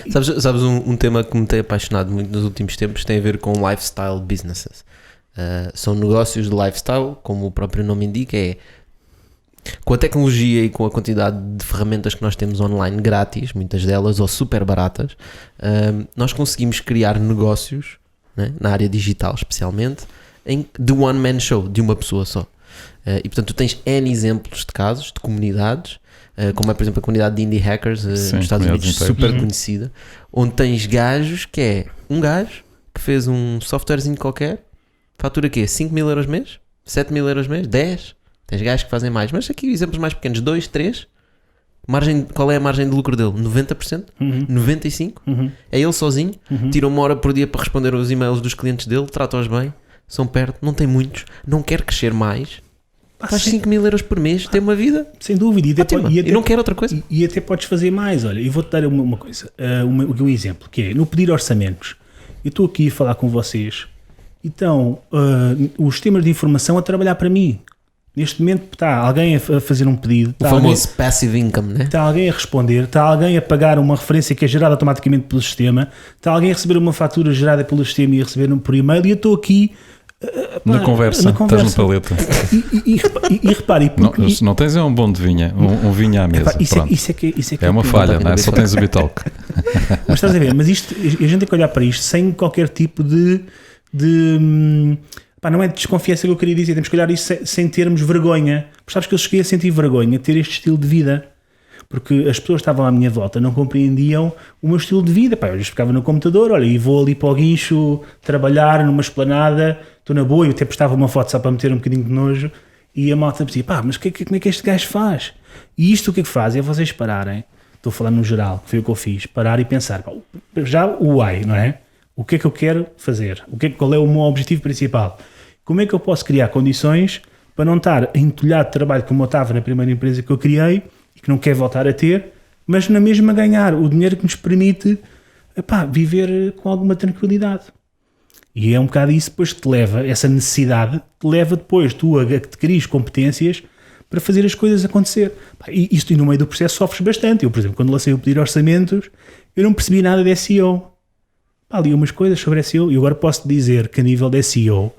Sabes um tema que me tem apaixonado muito nos últimos tempos tem a ver com lifestyle businesses. São negócios de lifestyle, como o próprio nome indica, com a tecnologia e com a quantidade de ferramentas que nós temos online grátis, muitas delas, ou super baratas, nós conseguimos criar negócios, né, na área digital especialmente, de one man show, de uma pessoa só. E portanto tu tens N exemplos de casos, de comunidades, como é por exemplo a comunidade de indie hackers nos Estados Unidos, super conhecida, onde tens gajos que é um gajo que fez um softwarezinho qualquer, fatura quê? 5 mil euros mês? 7 mil euros mês? 10? Tens gajos que fazem mais, mas aqui exemplos mais pequenos, 2, 3. Qual é a margem de lucro dele? 90%? 95%? É ele sozinho, tira 1 hora por dia para responder aos e-mails dos clientes dele, trata-os bem, são perto, não tem muitos, não quer crescer mais, faz 5 mil euros por mês, tem uma vida sem dúvida, e não quer outra coisa. E até podes fazer mais. Olha, eu vou-te dar uma coisa, um exemplo, que é no pedir orçamentos. Eu estou aqui a falar com vocês, então os sistemas de informação a trabalhar para mim. Neste momento está alguém a fazer um pedido, o famoso passive income, né? Está alguém a responder, está alguém a pagar uma referência que é gerada automaticamente pelo sistema, está alguém a receber uma fatura gerada pelo sistema e a receber por e-mail, e eu estou aqui na conversa, estás na paleta. E repare, não tens um bom de vinha, um vinho à mesa. Isso é que é uma falha, não é? Só tens o bitalk. Mas estás a ver, mas isto, a gente tem que olhar para isto sem qualquer tipo de não é de desconfiança que eu queria dizer, temos que olhar isso sem termos vergonha. Porque sabes que eu cheguei a sentir vergonha de ter este estilo de vida, porque as pessoas que estavam à minha volta não compreendiam o meu estilo de vida. Eu lhes ficava no computador, olha, e vou ali para o guincho trabalhar numa esplanada, estou na boa, eu até postava uma foto só para meter um bocadinho de nojo, e a malta dizia, mas como é que este gajo faz? E isto o que é que faz? É vocês pararem, estou a falar no geral, que foi o que eu fiz, parar e pensar, já o why, não é? O que é que eu quero fazer? Qual é o meu objetivo principal? Como é que eu posso criar condições para não estar a entulhar de trabalho como eu estava na primeira empresa que eu criei e que não quero voltar a ter, mas na mesma ganhar o dinheiro que nos permite viver com alguma tranquilidade. E é um bocado isso depois que te leva, essa necessidade, te leva depois tu a que te cries competências para fazer as coisas acontecer. E isto no meio do processo sofres bastante. Eu, por exemplo, quando lancei o pedir orçamentos, eu não percebi nada de SEO. Li umas coisas sobre SEO e agora posso dizer que a nível de SEO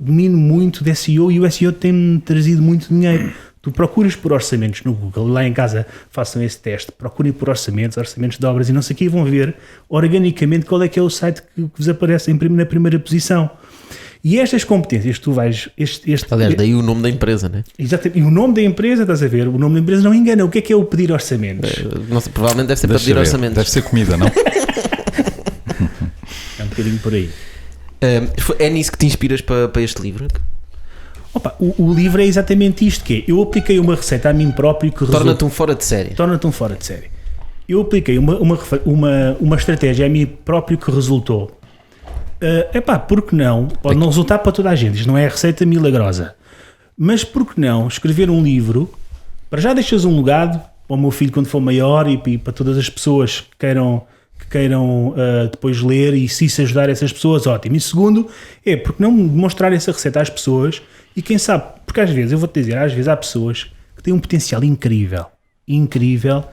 domino muito de SEO e o SEO tem-me trazido muito dinheiro. Tu procuras por orçamentos no Google, lá em casa façam esse teste, procurem por orçamentos de obras e não sei o que, e vão ver organicamente qual é que é o site que vos aparece na primeira posição. E estas competências tu vais... Aliás, daí o nome da empresa, né? Exatamente. E o nome da empresa, estás a ver? O nome da empresa não engana. O que é o pedir orçamentos? Provavelmente deve ser para pedir orçamentos. Deve ser comida, não? É um bocadinho por aí. É nisso que te inspiras para este livro? O livro é exatamente isto, que é, eu apliquei uma receita a mim próprio que torna-te um fora de série. Eu apliquei uma estratégia a mim próprio que resultou. Porque não? Pode não resultar para toda a gente, isto não é a receita milagrosa, mas porque não escrever um livro, para já deixas um legado para o meu filho quando for maior e para todas as pessoas que queiram depois ler, e se isso ajudar essas pessoas, ótimo. E segundo, porque não demonstrar essa receita às pessoas, e quem sabe, porque às vezes, eu vou-te dizer, às vezes há pessoas que têm um potencial incrível,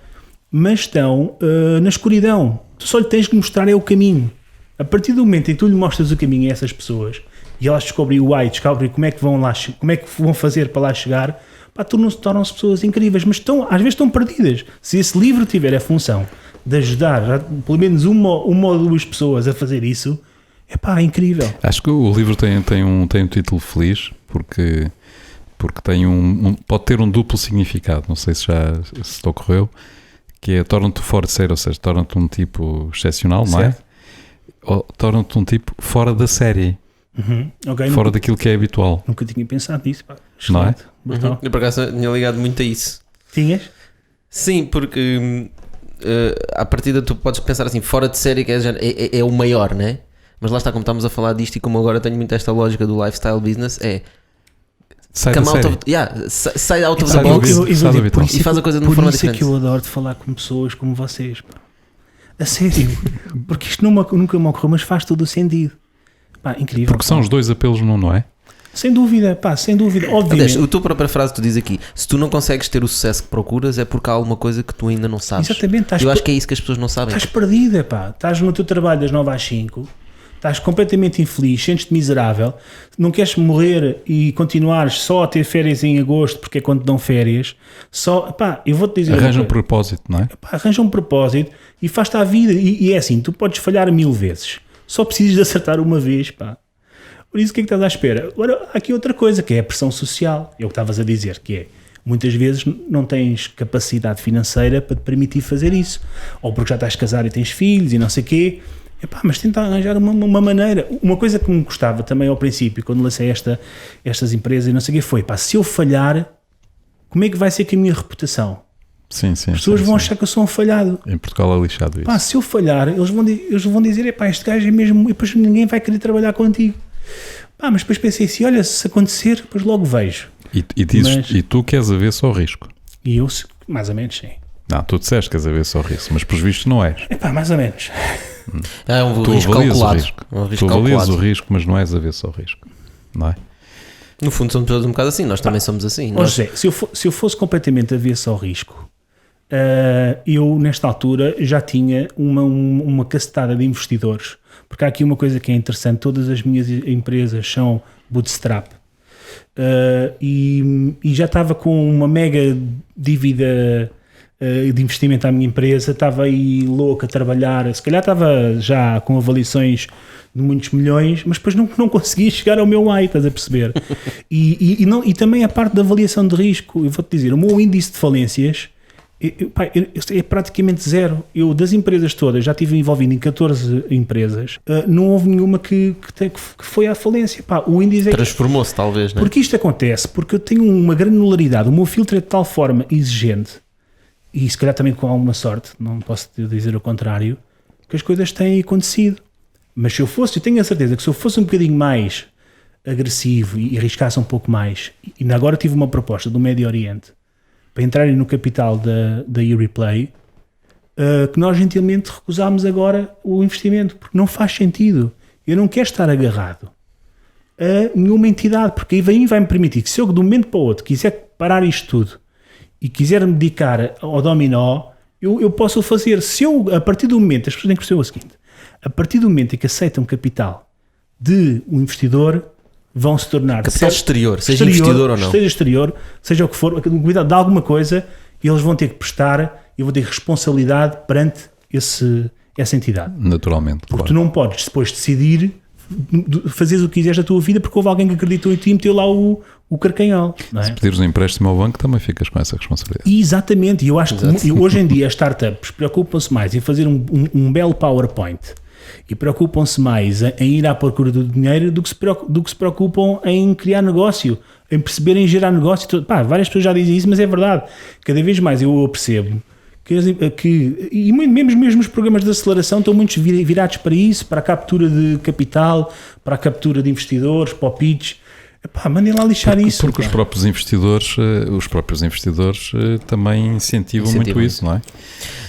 mas estão na escuridão. Tu só lhe tens que mostrar o caminho. A partir do momento em que tu lhe mostras o caminho a essas pessoas, e elas descobrem o why, descobrem como é que vão fazer para lá chegar, tornam-se pessoas incríveis, mas às vezes estão perdidas. Se esse livro tiver a função de ajudar pelo menos uma ou duas pessoas a fazer isso, é incrível. Acho que o livro tem um título feliz, porque tem pode ter um duplo significado, não sei se te ocorreu, que é torna-te fora de série, ou seja, torna-te um tipo excepcional, não é? Ou torna-te um tipo fora da série, fora daquilo que é habitual. Nunca tinha pensado nisso, não é? Eu por acaso tinha ligado muito a isso. Tinhas? Sim, porque à partida tu podes pensar assim, fora de série, que é o maior, né? Mas lá está, como estamos a falar disto, e como agora tenho muito esta lógica do lifestyle business, sai da série. Sai out of the box e faz a coisa de uma forma diferente. Por isso é que eu adoro de falar com pessoas como vocês, a sério, porque isto nunca me ocorreu, mas faz todo o sentido. Incrível. Porque são os dois apelos, não é? Sem dúvida, obviamente. Aliás, a tua própria frase tu diz aqui, se tu não consegues ter o sucesso que procuras, é porque há alguma coisa que tu ainda não sabes. Exatamente. Eu acho que é isso que as pessoas não sabem. Estás perdida, estás no teu trabalho das 9 às 5, estás completamente infeliz, sentes-te miserável, não queres morrer e continuares só a ter férias em agosto, porque é quando te dão férias. Eu vou-te dizer... Arranja um propósito, não é? Arranja um propósito e faz-te à vida. E é assim, tu podes falhar 1000 vezes, só precisas de acertar uma vez, Por isso, o que é que estás à espera? Agora, há aqui outra coisa, que é a pressão social. É o que estavas a dizer, que é, muitas vezes não tens capacidade financeira para te permitir fazer isso. Ou porque já estás casado e tens filhos e não sei o quê. Epá, mas tenta arranjar uma maneira. Uma coisa que me gostava também ao princípio, quando lancei estas empresas e não sei o quê, foi, pá, se eu falhar, como é que vai ser com a minha reputação? Sim, As pessoas vão achar que eu sou um falhado. Em Portugal é lixado isso. Pá, se eu falhar, eles vão dizer, epá, este gajo é mesmo... E depois ninguém vai querer trabalhar contigo. Pá, mas depois pensei assim, olha, se acontecer, depois logo vejo. E tu queres haver só risco? E eu, mais ou menos, sim. Não, tu disseste que queres haver só risco, mas pelos vistos não és. Epá, mais ou menos. É um Tu risco avalias calculado. o risco. Tu avalias o risco, mas não és a ver só risco. Não é? No fundo somos todos um bocado assim, nós também somos assim. José, se eu fosse completamente avesso ao risco, eu nesta altura já tinha uma cacetada de investidores, porque há aqui uma coisa que é interessante, todas as minhas empresas são bootstrap, e já estava com uma mega dívida de investimento à minha empresa, estava aí louco a trabalhar, se calhar estava já com avaliações de muitos milhões, mas depois não conseguia chegar ao meu high, estás a perceber? E também a parte da avaliação de risco, eu vou-te dizer, o meu índice de falências é praticamente zero. Eu, das empresas todas, já estive envolvido em 14 empresas, não houve nenhuma que foi à falência. O índice transformou-se, talvez, não é? Porque isto acontece, porque eu tenho uma granularidade, o meu filtro é de tal forma exigente, e se calhar também com alguma sorte, não posso dizer o contrário, que as coisas têm acontecido. Mas se eu tenho a certeza que se eu fosse um bocadinho mais agressivo e arriscasse um pouco mais, e agora tive uma proposta do Médio Oriente para entrarem no capital da Ureplay, que nós gentilmente recusámos agora o investimento, porque não faz sentido. Eu não quero estar agarrado a nenhuma entidade, porque aí vai-me permitir que se eu de um momento para o outro quiser parar isto tudo e quiser me dedicar ao dominó, eu posso fazer. Se eu, a partir do momento, as pessoas têm que perceber o seguinte, a partir do momento em que aceitam capital de um investidor, vão se tornar... Capital exterior, seja investidor ou não. Seja exterior, seja o que for, cuidado de alguma coisa, eles vão ter que prestar e vão ter responsabilidade perante essa entidade. Naturalmente. Porque tu não podes depois decidir fazeres o que quiseres da tua vida porque houve alguém que acreditou em ti e meteu lá o carcanhol. Não é? Se pedires um empréstimo ao banco, também ficas com essa responsabilidade. Exatamente. E eu acho que hoje em dia as startups preocupam-se mais em fazer um belo PowerPoint e preocupam-se mais em ir à procura do dinheiro do que se preocupam em criar negócio, em perceberem gerar negócio. Várias pessoas já dizem isso, mas é verdade. Cada vez mais eu percebo que mesmo os programas de aceleração estão muitos virados para isso, para a captura de capital, para a captura de investidores, para o pitch. Mandem lá lixar isso. Porque os próprios investidores também incentivam muito isso, não é?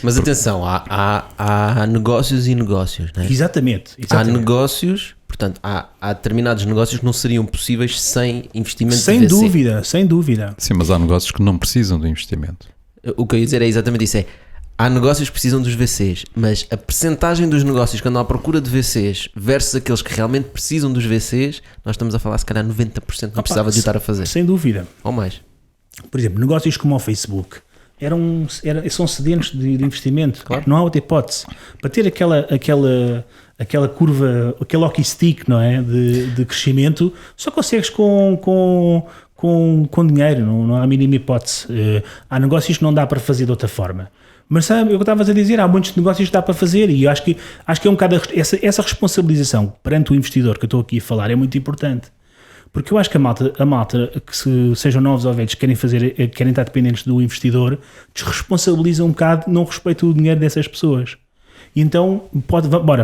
Mas atenção, há negócios e negócios, não é? Exatamente. Há negócios, portanto, há determinados negócios que não seriam possíveis sem investimento de VC. Sem dúvida. Sim, mas há negócios que não precisam de investimento. O que eu ia dizer é exatamente isso, há negócios que precisam dos VCs, mas a percentagem dos negócios que andam à procura de VCs versus aqueles que realmente precisam dos VCs, nós estamos a falar se calhar 90% não precisava de estar a fazer. Sem dúvida. Ou mais. Por exemplo, negócios como o Facebook são sedentos de investimento. Claro. Não há outra hipótese. Para ter aquela curva, aquele hockey stick, não é? de crescimento, só consegues com dinheiro, não há a mínima hipótese. Há negócios que não dá para fazer de outra forma. Mas sabe, eu estava a dizer, há muitos negócios que dá para fazer e acho que é um bocado essa responsabilização perante o investidor que eu estou aqui a falar é muito importante. Porque eu acho que a malta que sejam novos ou velhos, querem estar dependentes do investidor, desresponsabilizam um bocado, não respeitam o dinheiro dessas pessoas. E então,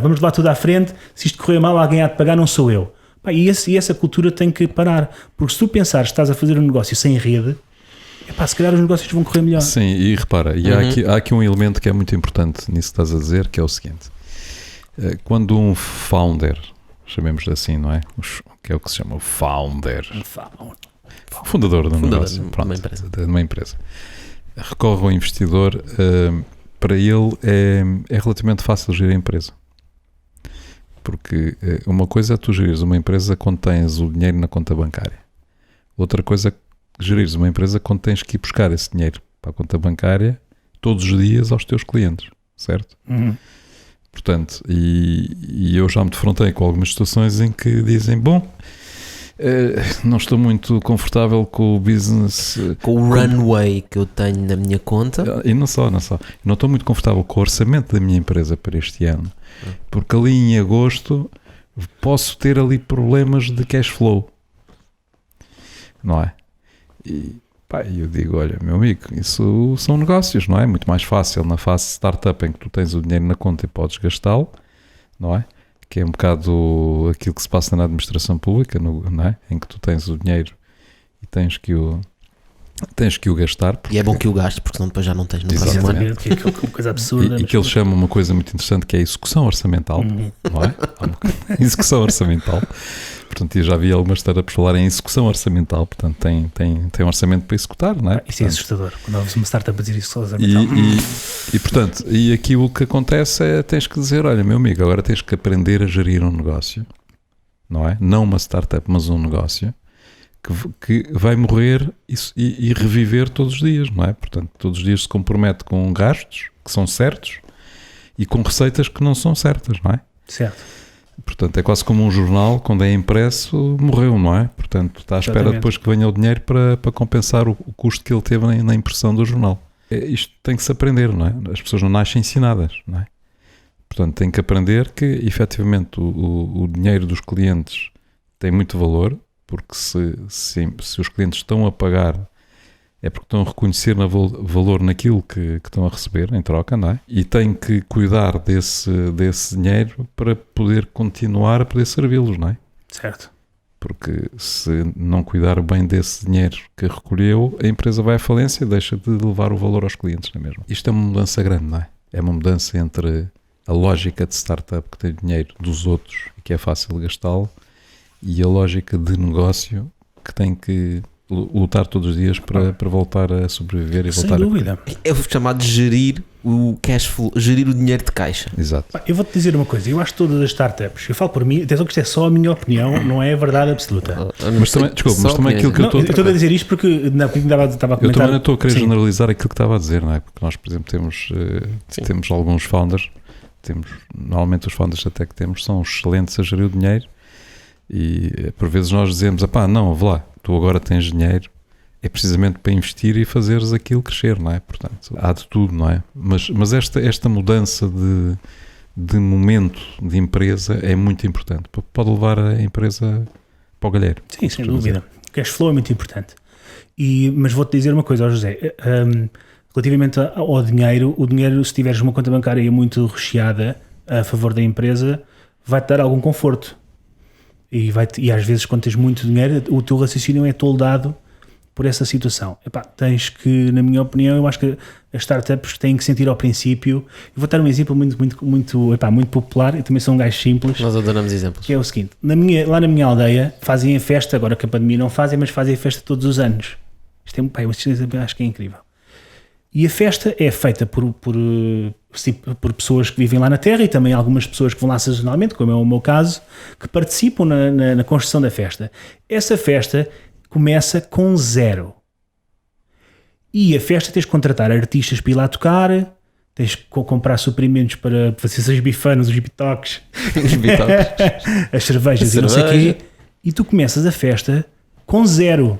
vamos levar tudo à frente, se isto correr mal, alguém há de pagar, não sou eu. E essa cultura tem que parar, porque se tu pensares que estás a fazer um negócio sem rede, se calhar os negócios vão correr melhor. Sim, e repara, há aqui um elemento que é muito importante nisso que estás a dizer, que é o seguinte: quando um founder, chamemos assim, não é? Que é o que se chama o founder, o fundador de um negócio, de uma empresa, recorre ao investidor, para ele é relativamente fácil gerir a empresa. Porque uma coisa é tu gerires uma empresa quando tens o dinheiro na conta bancária. Outra coisa é gerires uma empresa quando tens que ir buscar esse dinheiro para a conta bancária todos os dias aos teus clientes, certo? Portanto, e eu já me defrontei com algumas situações em que dizem, bom, não estou muito confortável com o business, com o runway que eu tenho na minha conta, e não estou muito confortável com o orçamento da minha empresa para este ano, porque ali em agosto posso ter ali problemas de cash flow, não é? E eu digo, olha, meu amigo, isso são negócios, não é? Muito mais fácil na fase startup em que tu tens o dinheiro na conta e podes gastá-lo, não é? Que é um bocado aquilo que se passa na administração pública, não é? Em que tu tens o dinheiro e tens que o gastar. E é bom que o gastes, porque senão depois já não tens no próximo ano. Que é uma coisa absurda. E que eles chamam uma coisa muito interessante, que é a execução orçamental, não é? Execução orçamental. Portanto, eu já vi algumas startups falarem em execução orçamental, portanto, tem um orçamento para executar, não é? Isso é assustador, quando houve uma startup a dizer execução orçamental. Portanto, aqui o que acontece é, tens que dizer, olha, meu amigo, agora tens que aprender a gerir um negócio, não é? Não uma startup, mas um negócio, que vai morrer e reviver todos os dias, não é? Portanto, todos os dias se compromete com gastos que são certos e com receitas que não são certas, não é? Certo. Portanto, é quase como um jornal, quando é impresso, morreu, não é? Portanto, está à espera depois que venha o dinheiro para compensar o custo que ele teve na impressão do jornal. Isto tem que se aprender, não é? As pessoas não nascem ensinadas, não é? Portanto, tem que aprender que, efetivamente, o dinheiro dos clientes tem muito valor, porque se os clientes estão a pagar, é porque estão a reconhecer valor naquilo que estão a receber em troca, não é? E tem que cuidar desse dinheiro para poder continuar a poder servi-los, não é? Certo. Porque se não cuidar bem desse dinheiro que recolheu, a empresa vai à falência e deixa de levar o valor aos clientes, não é mesmo? Isto é uma mudança grande, não é? É uma mudança entre a lógica de startup que tem dinheiro dos outros e que é fácil de gastá-lo, e a lógica de negócio que tem que lutar todos os dias para voltar a sobreviver e voltar dúvida. É o chamado de gerir o cash flow, gerir o dinheiro de caixa. Exato. Eu vou-te dizer uma coisa, eu acho que todas as startups, eu falo por mim, atenção que isto é só a minha opinião, não é a verdade absoluta. Mas também aquilo que eu estou a dizer isto porque estava a comentar. Eu também não estou a querer generalizar aquilo que estava a dizer, não é? Porque nós, por exemplo, temos alguns founders, normalmente os founders até que temos são excelentes a gerir o dinheiro, e por vezes nós dizemos, não, vá lá, tu agora tens dinheiro, é precisamente para investir e fazeres aquilo crescer, não é? Portanto, há de tudo, não é? Mas esta mudança de momento de empresa é muito importante, pode levar a empresa para o galheiro. Sim, sem dúvida. O cash flow é muito importante. Mas vou-te dizer uma coisa, José, relativamente ao dinheiro, o dinheiro, se tiveres uma conta bancária muito recheada a favor da empresa, vai-te dar algum conforto. E às vezes, quando tens muito dinheiro, o teu raciocínio é toldado por essa situação. Tens que, na minha opinião, eu acho que as startups têm que sentir ao princípio. Eu vou dar um exemplo muito popular. Eu também sou um gajo simples. Nós adoramos exemplos. Que é o seguinte: lá na minha aldeia fazem a festa, agora que a pandemia não fazem, mas fazem a festa todos os anos. Isto é acho que é incrível. E a festa é feita por pessoas que vivem lá na terra e também algumas pessoas que vão lá sazonalmente, como é o meu caso, que participam na construção da festa. Essa festa começa com 0. E a festa tens de contratar artistas para ir lá tocar, tens de comprar suprimentos para fazer os bifanos, os bitoques, as cervejas e não sei o quê. E tu começas a festa com 0.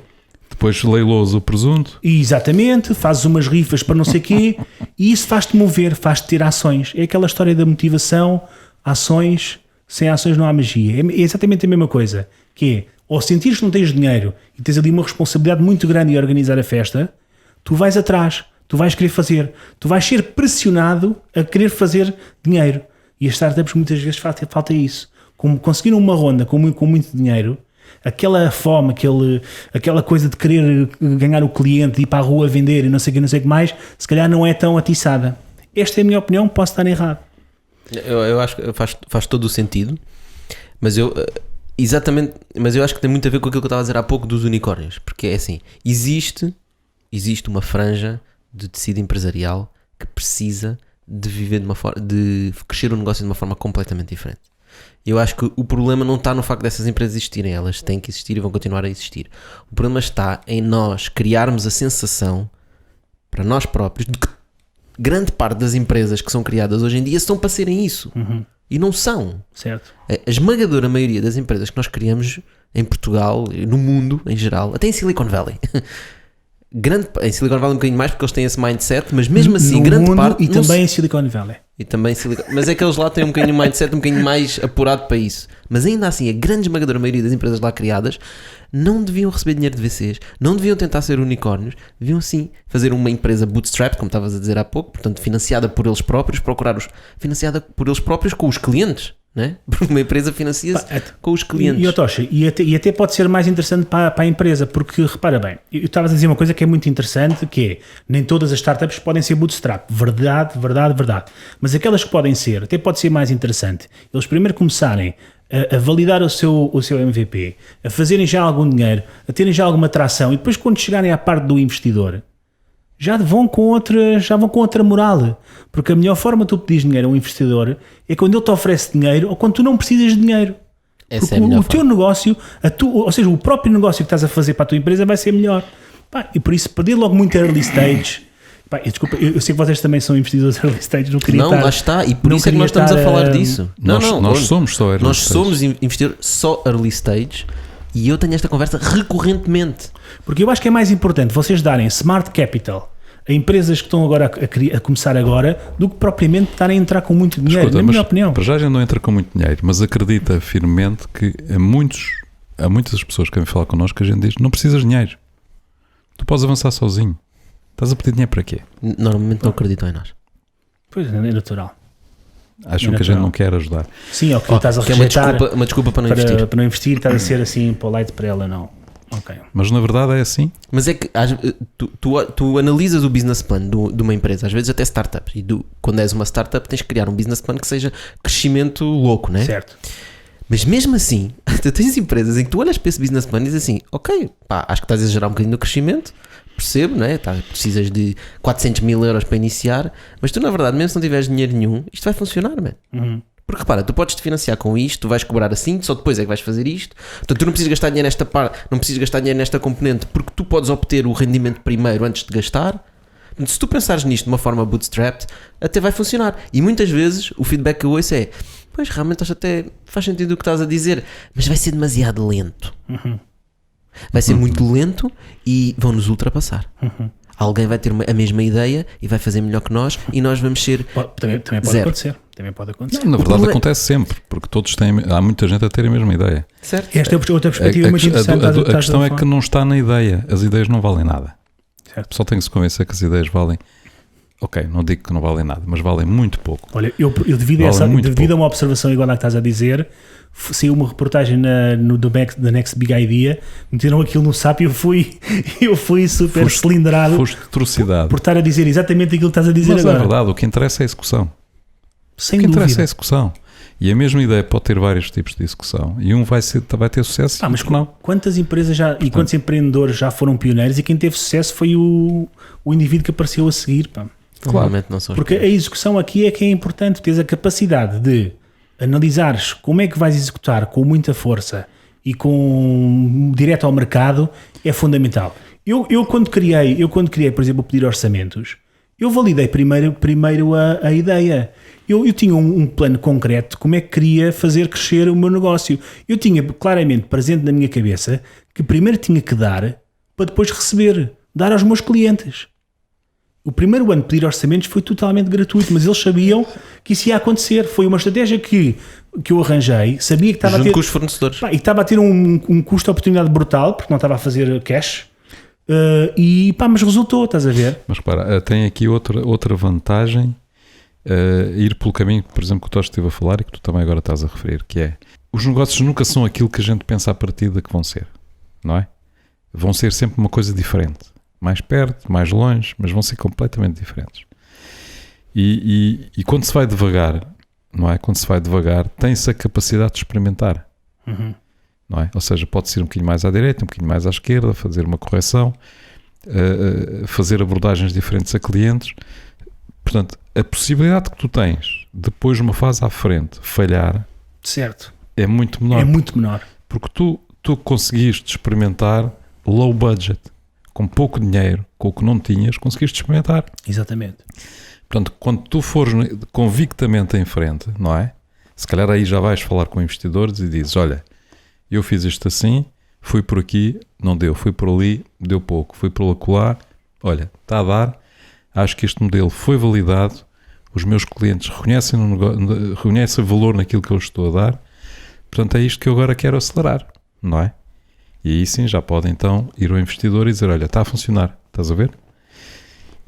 Depois leiloas o presunto. Exatamente, fazes umas rifas para não sei o quê, e isso faz-te mover, faz-te ter ações. É aquela história da motivação, ações, sem ações não há magia. É exatamente a mesma coisa, que é, ao sentires que não tens dinheiro e tens ali uma responsabilidade muito grande em organizar a festa, tu vais atrás, tu vais querer fazer, tu vais ser pressionado a querer fazer dinheiro. E as startups muitas vezes falta isso. Como conseguir uma ronda com muito dinheiro, aquela fome, aquela coisa de querer ganhar o cliente, de ir para a rua vender e não sei o que mais, se calhar não é tão atiçada. Esta é a minha opinião, posso estar errado. Eu acho que faz todo o sentido, mas eu acho que tem muito a ver com aquilo que eu estava a dizer há pouco dos unicórnios, porque é assim, existe uma franja de tecido empresarial que precisa de viver de crescer o negócio de uma forma completamente diferente. Eu acho que o problema não está no facto dessas empresas existirem, elas têm que existir e vão continuar a existir. O problema está em nós criarmos a sensação para nós próprios de que grande parte das empresas que são criadas hoje em dia estão para serem isso. E não são. Certo. A esmagadora maioria das empresas que nós criamos em Portugal, no mundo em geral, até em Silicon Valley. Em Silicon Valley um bocadinho mais porque eles têm esse mindset, mas mesmo assim, grande parte... E também em Silicon Valley. Mas é que eles lá têm um bocadinho de mindset um bocadinho mais apurado para isso. Mas ainda assim, a grande esmagadora maioria das empresas lá criadas não deviam receber dinheiro de VCs, não deviam tentar ser unicórnios, deviam sim fazer uma empresa bootstrap, como estavas a dizer há pouco, portanto financiada por eles próprios, financiada por eles próprios com os clientes, né? Porque uma empresa financia-se com os clientes. E até pode ser mais interessante para a empresa, porque repara bem, eu estava a dizer uma coisa que é muito interessante, que é, nem todas as startups podem ser bootstrap, verdade, mas aquelas que podem ser, até pode ser mais interessante, eles primeiro começarem a validar o seu MVP, a fazerem já algum dinheiro, a terem já alguma tração, e depois quando chegarem à parte do investidor, já vão com outra moral, porque a melhor forma de tu pedires dinheiro a um investidor é quando ele te oferece dinheiro ou quando tu não precisas de dinheiro. Essa porque é a melhor o teu negócio, ou seja, o próprio negócio que estás a fazer para a tua empresa vai ser melhor. E por isso perder logo muito early stage. Desculpa, eu sei que vocês também são investidores early stage, não queria lá está, e por isso é que nós estamos a falar disso. Nós somos só early stage. Nós somos investidores só early stage e eu tenho esta conversa recorrentemente. Porque eu acho que é mais importante vocês darem smart capital a empresas que estão agora a começar agora do que propriamente estarem a entrar com muito dinheiro, na minha opinião. Para já a gente não entra com muito dinheiro, mas acredita firmemente que há muitas pessoas que vêm falar connosco que a gente diz, não precisas de dinheiro. Tu podes avançar sozinho. Estás a pedir dinheiro para quê? Normalmente não acreditam em nós. Pois é natural. Acham que a gente não quer ajudar. Sim, é o que estás a rejeitar. É uma desculpa para não investir. Para não investir, estás a ser assim polite para ela, não. Okay. Mas na verdade é assim. Mas é que tu analisas o business plan de uma empresa, às vezes até startups, e quando és uma startup tens que criar um business plan que seja crescimento louco, né? Certo. Mas mesmo assim, tu tens empresas em que tu olhas para esse business plan e dizes assim, ok, acho que estás a exagerar um bocadinho no crescimento, percebo, né? Precisas de 400 mil euros para iniciar, mas tu na verdade, mesmo se não tiveres dinheiro nenhum, isto vai funcionar, man. Porque repara, tu podes te financiar com isto, tu vais cobrar assim, só depois é que vais fazer isto. Portanto, tu não precisas gastar dinheiro nesta parte, não precisas gastar dinheiro nesta componente, porque tu podes obter o rendimento primeiro antes de gastar. Portanto, se tu pensares nisto de uma forma bootstrapped, até vai funcionar. E muitas vezes o feedback que eu ouço é, pois realmente até faz sentido o que estás a dizer, mas vai ser demasiado lento. Vai ser muito lento e vão nos ultrapassar. Alguém vai ter a mesma ideia e vai fazer melhor que nós e nós vamos ser também pode zero. acontecer. Também pode acontecer. Não, na verdade acontece sempre, porque todos têm, há muita gente a ter a mesma ideia. Certo. Esta é outra perspectiva muito interessante. A questão é que não está na ideia. As ideias não valem nada. Certo. Só tem que se convencer que as ideias valem. Ok, não digo que não valem nada, mas valem muito pouco. Olha, eu devido a uma observação igual à que estás a dizer, saiu uma reportagem da Next Big Idea, meteram aquilo no SAP e eu fui super cilindrado. Foste trucidado. Por estar a dizer exatamente aquilo que estás a dizer mas agora. Mas é verdade, o que interessa é a execução. Sem o que dúvida. interessa é a execução. E a mesma ideia pode ter vários tipos de execução e um vai ter sucesso e mas não. Quantas empresas e quantos empreendedores já foram pioneiros e quem teve sucesso foi o indivíduo que apareceu a seguir, pá. Claramente não são. Porque a execução aqui é que é importante, tens a capacidade de analisares como é que vais executar com muita força e com direto ao mercado é fundamental. Eu quando criei, por exemplo, o pedir orçamentos, eu validei primeiro a ideia. Eu tinha um plano concreto de como é que queria fazer crescer o meu negócio. Eu tinha claramente presente na minha cabeça que primeiro tinha que dar para depois receber, dar aos meus clientes. O primeiro ano de pedir orçamentos foi totalmente gratuito, mas eles sabiam que isso ia acontecer. Foi uma estratégia que eu arranjei, sabia que estava a ter... com os fornecedores. E estava a ter um custo de oportunidade brutal, porque não estava a fazer cash, mas resultou, estás a ver? Mas repara, tem aqui outra vantagem, ir pelo caminho, por exemplo, que o Tosh esteve a falar e que tu também agora estás a referir, que é, os negócios nunca são aquilo que a gente pensa à partida que vão ser, não é? Vão ser sempre uma coisa diferente. Mais perto, mais longe, mas vão ser completamente diferentes. E quando se vai devagar, não é? Quando se vai devagar, tem-se a capacidade de experimentar. Não é? Ou seja, pode ser um bocadinho mais à direita, um bocadinho mais à esquerda, fazer uma correção, fazer abordagens diferentes a clientes. Portanto, a possibilidade que tu tens, depois de uma fase à frente, falhar, certo, é muito menor. É muito menor. Porque tu conseguiste experimentar low budget, com pouco dinheiro, com o que não tinhas, conseguiste experimentar. Exatamente. Portanto, quando tu fores convictamente em frente, não é? Se calhar aí já vais falar com investidores e dizes, olha, eu fiz isto assim, fui por aqui, não deu, fui por ali, deu pouco, fui por lá, olha, está a dar, acho que este modelo foi validado, os meus clientes reconhecem valor naquilo que eu estou a dar, portanto é isto que eu agora quero acelerar, não é? E aí sim já pode então ir ao investidor e dizer, olha, está a funcionar, estás a ver?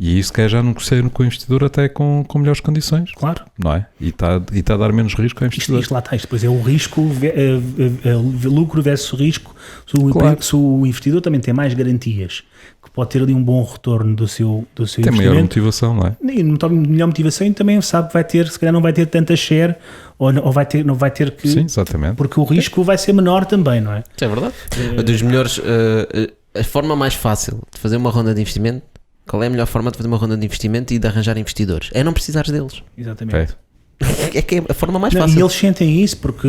E isso quer já negociar com o investidor até com melhores condições. Claro. Não é? E está a dar menos risco ao investidor. Isto lá está. Isto depois é o risco, lucro versus risco. Se o investidor também tem mais garantias, que pode ter ali um bom retorno do seu investimento. Tem maior motivação, não é? E melhor motivação e também sabe que vai ter, se calhar não vai ter tanta share ou não vai ter que... Sim, exatamente. Porque o risco vai ser menor também, não é? Isso é verdade. Dos melhores... a forma mais fácil de fazer uma ronda de investimento, qual é a melhor forma de fazer uma ronda de investimento e de arranjar investidores? É não precisares deles. Exatamente. É que é a forma mais fácil. E eles sentem isso porque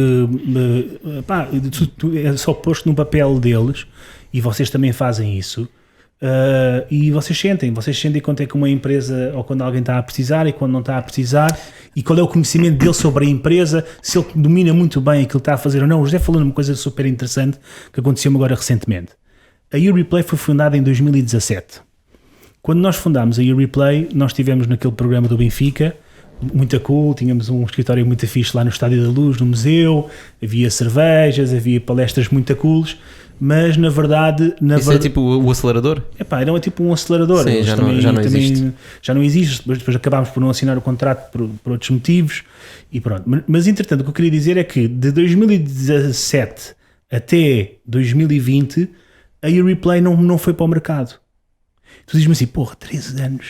é só posto no papel deles e vocês também fazem isso. E vocês sentem quanto é que uma empresa ou quando alguém está a precisar e quando não está a precisar e qual é o conhecimento dele sobre a empresa, se ele domina muito bem aquilo que está a fazer ou não. O José falou numa coisa super interessante que aconteceu-me agora recentemente. A Ureplay foi fundada em 2017. Quando nós fundámos a Ureplay, nós estivemos naquele programa do Benfica, muito cool, tínhamos um escritório muito fixe lá no Estádio da Luz, no museu, havia cervejas, havia palestras muito cools, mas na verdade... Isso é tipo o acelerador? Era tipo um acelerador. Sim, já não existe. Já não existe, depois acabámos por não assinar o contrato por outros motivos e pronto. Mas entretanto, o que eu queria dizer é que de 2017 até 2020, a Ureplay não foi para o mercado. Tu dizes-me assim, 13 anos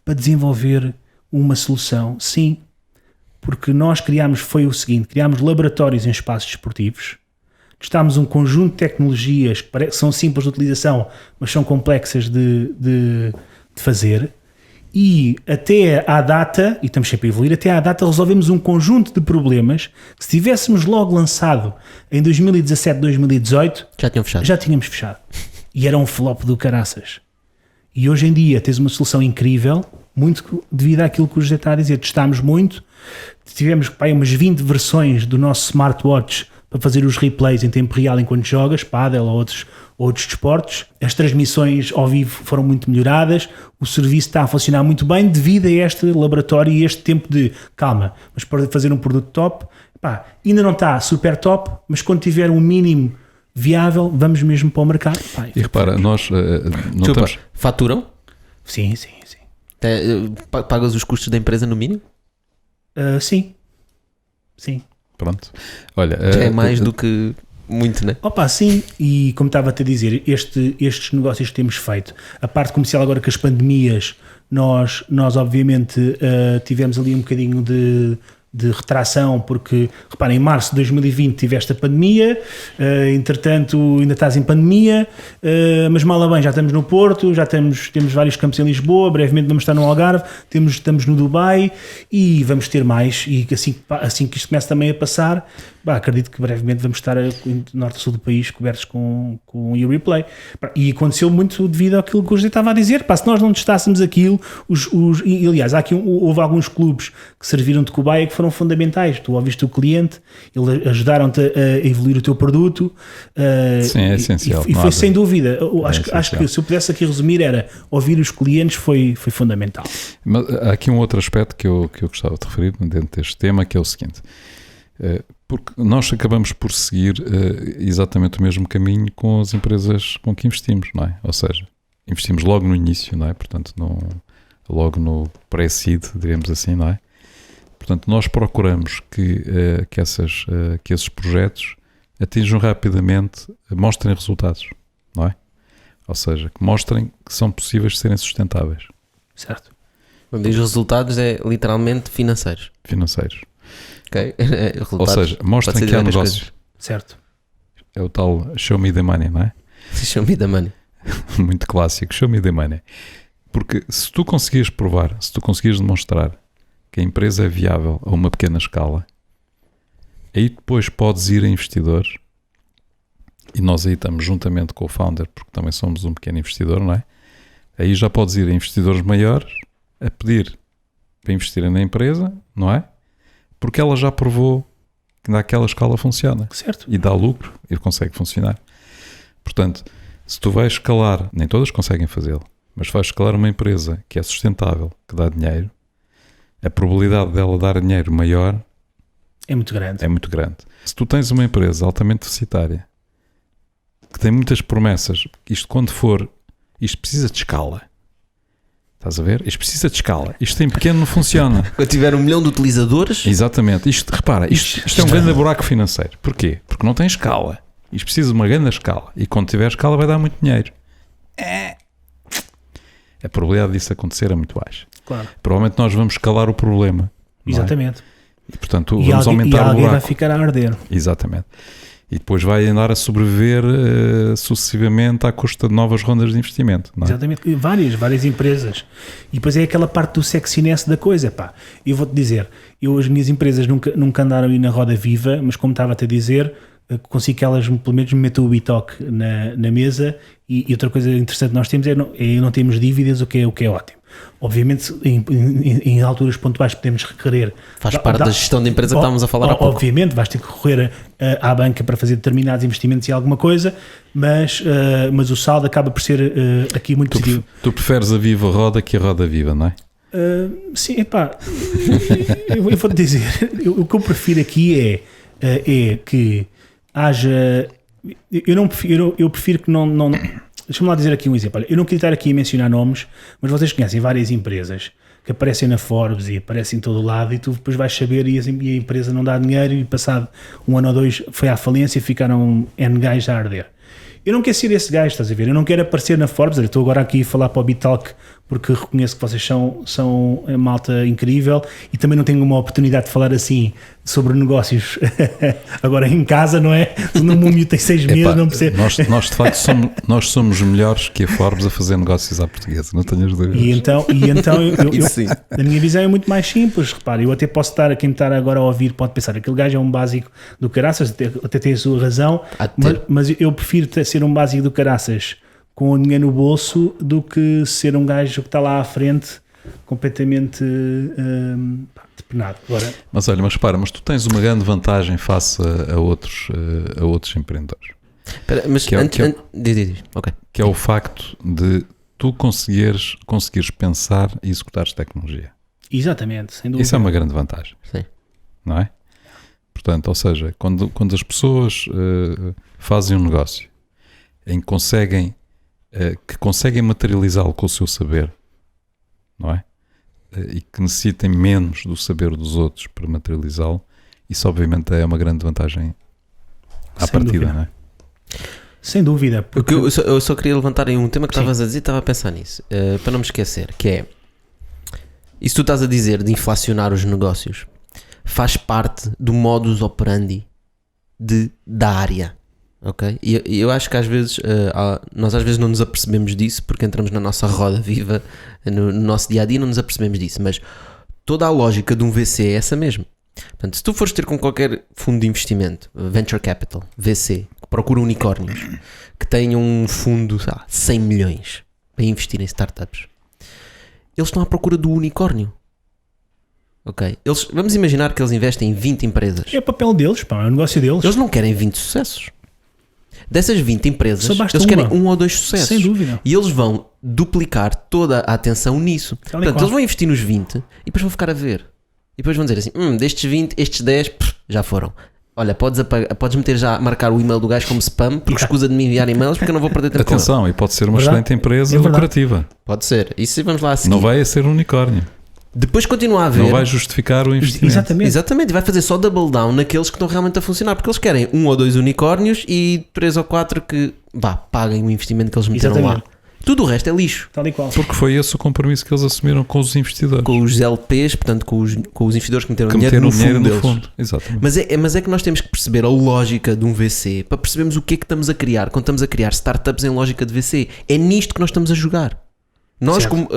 para desenvolver uma solução. Sim, porque nós criámos laboratórios em espaços desportivos, testámos um conjunto de tecnologias que são simples de utilização, mas são complexas de fazer, e até à data, e estamos sempre a evoluir, até à data resolvemos um conjunto de problemas que se tivéssemos logo lançado em 2017, 2018, já tínhamos fechado. E era um flop do caraças. E hoje em dia tens uma solução incrível, muito devido àquilo que o José está a dizer. Testámos muito, tivemos umas 20 versões do nosso smartwatch para fazer os replays em tempo real enquanto jogas, pádel ou outros desportos. As transmissões ao vivo foram muito melhoradas, o serviço está a funcionar muito bem devido a este laboratório e este tempo de calma. Mas para fazer um produto top, ainda não está super top, mas quando tiver um mínimo viável, vamos mesmo para o mercado. E repara, nós não estamos... Faturam? Sim. Pagas os custos da empresa no mínimo? Sim. Pronto. Olha, já é mais do que muito, né? Sim, e como estava-te a dizer, estes negócios que temos feito, a parte comercial agora com as pandemias, nós obviamente tivemos ali um bocadinho de retração, porque, repara, em março de 2020 tiveste a pandemia, entretanto ainda estás em pandemia, mas mal a bem, já estamos no Porto, já temos vários campos em Lisboa, brevemente vamos estar no Algarve, estamos no Dubai e vamos ter mais, e assim que isto começa também a passar, acredito que brevemente vamos estar no norte e sul do país cobertos com o Ureplay. E aconteceu muito devido àquilo que o José estava a dizer, se nós não testássemos aquilo, e, aliás, houve alguns clubes que serviram de cobaia que foram fundamentais. Tu ouviste o cliente, eles ajudaram-te a evoluir o teu produto. Sim, é essencial. E foi sem dúvida. Acho que se eu pudesse aqui resumir, era ouvir os clientes foi fundamental. Mas há aqui um outro aspecto que eu gostava de referir dentro deste tema, que é o seguinte. Porque nós acabamos por seguir exatamente o mesmo caminho com as empresas com que investimos, não é? Ou seja, investimos logo no início, não é? Portanto, logo no pré-seed, diremos assim, não é? Portanto, nós procuramos que esses projetos atinjam rapidamente, mostrem resultados, não é? Ou seja, que mostrem que são possíveis de serem sustentáveis. Certo. Quando diz resultados é literalmente financeiros. Okay. Ou seja, mostrem que há negócios. Certo. É o tal show me the money, não é? Show me the money. Muito clássico, show me the money. Porque se tu conseguires provar, se tu conseguires demonstrar que a empresa é viável a uma pequena escala, aí depois podes ir a investidores e nós aí estamos juntamente com o founder, porque também somos um pequeno investidor, não é? Aí já podes ir a investidores maiores a pedir para investirem na empresa, não é? Porque ela já provou que naquela escala funciona. Certo. E dá lucro e consegue funcionar. Portanto, se tu vais escalar, nem todas conseguem fazê-lo, mas vais escalar uma empresa que é sustentável, que dá dinheiro, a probabilidade dela dar dinheiro maior é muito grande. É muito grande. Se tu tens uma empresa altamente deficitária, que tem muitas promessas, isto precisa de escala. Estás a ver? Isto precisa de escala. Isto em pequeno não funciona. Quando tiver 1 milhão de utilizadores... Exatamente. Repara, isto é um grande buraco financeiro. Porquê? Porque não tem escala. Isto precisa de uma grande escala. E quando tiver escala vai dar muito dinheiro. A probabilidade disso acontecer é muito baixa. Claro. Provavelmente nós vamos escalar o problema. Exatamente. E, portanto, vamos aumentar o buraco. E alguém vai ficar a arder. Exatamente. E depois vai andar a sobreviver sucessivamente à custa de novas rondas de investimento. Não é? Exatamente. Várias empresas. E depois é aquela parte do sexiness da coisa. Pá. Eu vou-te dizer, as minhas empresas nunca andaram aí na roda viva, mas como estava-te a dizer, consigo que elas pelo menos me metam o bitoque na mesa. E outra coisa interessante que nós temos é não temos dívidas, o que é ótimo. Obviamente, em alturas pontuais podemos requerer... Faz parte da gestão da empresa que estávamos a falar há pouco. Obviamente, vais ter que recorrer à banca para fazer determinados investimentos e alguma coisa, mas o saldo acaba por ser aqui muito positivo. Tu preferes a viva roda que a roda viva, não é? Sim, epá, eu vou-te dizer, o que eu prefiro aqui é que haja... Eu prefiro que não deixa-me lá dizer aqui um exemplo. Olha, eu não queria estar aqui a mencionar nomes, mas vocês conhecem várias empresas que aparecem na Forbes e aparecem em todo o lado e tu depois vais saber e a empresa não dá dinheiro e passado 1 ano ou 2 foi à falência e ficaram N gajos a arder. Eu não quero ser esse gajo, estás a ver? Eu não quero aparecer na Forbes. Eu estou agora aqui a falar para o Bitalk porque reconheço que vocês são uma malta incrível e também não tenho uma oportunidade de falar assim sobre negócios agora em casa, não é? No Múmio tem 6 meses, não percebo. Nós de facto somos melhores que a Forbes a fazer negócios à portuguesa, não tenhas dúvidas. E então a minha visão é muito mais simples, repare, eu até posso estar, quem me está agora a ouvir pode pensar, aquele gajo é um básico do caraças, até tem a sua razão, mas eu prefiro ser um básico do caraças com o dinheiro no bolso do que ser um gajo que está lá à frente completamente depenado. Agora, mas repara, mas tu tens uma grande vantagem face a outros empreendedores. Espera, mas que é o facto de tu conseguires pensar e executares tecnologia. Exatamente, sem dúvida. Isso é uma grande vantagem. Sim. Não é? Portanto, ou seja, quando as pessoas fazem um negócio em que conseguem materializá-lo com o seu saber, não é? E que necessitem menos do saber dos outros para materializá-lo, isso obviamente é uma grande vantagem à partida, não é? Sem dúvida. Porque eu só queria levantar aí um tema que estavas a dizer, estava a pensar nisso, para não me esquecer, que é, isso tu estás a dizer de inflacionar os negócios, faz parte do modus operandi da área. Ok? E eu acho que às vezes nós às vezes não nos apercebemos disso porque entramos na nossa roda viva, no nosso dia a dia não nos apercebemos disso, mas toda a lógica de um VC é essa mesmo. Portanto, se tu fores ter com qualquer fundo de investimento, Venture Capital, VC, que procura unicórnios, que tenha um fundo, 100 milhões para investir em startups, eles estão à procura do unicórnio. Ok? Vamos imaginar que eles investem em 20 empresas. É o papel deles, pá, é o negócio deles. Eles não querem 20 sucessos. Dessas 20 empresas, eles querem 1 ou 2 sucessos. Sem dúvida. E eles vão duplicar toda a atenção nisso. Portanto, eles vão investir nos 20 e depois vão ficar a ver. E depois vão dizer assim, destes 20, estes 10 já foram. Olha, podes meter já, marcar o e-mail do gajo como spam, porque escusa de me enviar e-mails porque eu não vou perder tempo. Atenção, e pode ser uma excelente empresa lucrativa. Pode ser. Isso vamos lá a seguir. Não vai a ser um unicórnio. Depois continua a haver. Não vai justificar o investimento. Exatamente. Vai fazer só double down naqueles que estão realmente a funcionar, porque eles querem 1 ou 2 unicórnios e 3 ou 4 que paguem o investimento que eles meteram lá. Tudo o resto é lixo. Tal e qual. Porque foi esse o compromisso que eles assumiram com os investidores. Com os LPs, portanto com os investidores que meteram dinheiro no fundo deles. Exatamente. Mas é que nós temos que perceber a lógica de um VC para percebermos o que é que estamos a criar quando estamos a criar startups em lógica de VC. É nisto que nós estamos a jogar. Nós, como,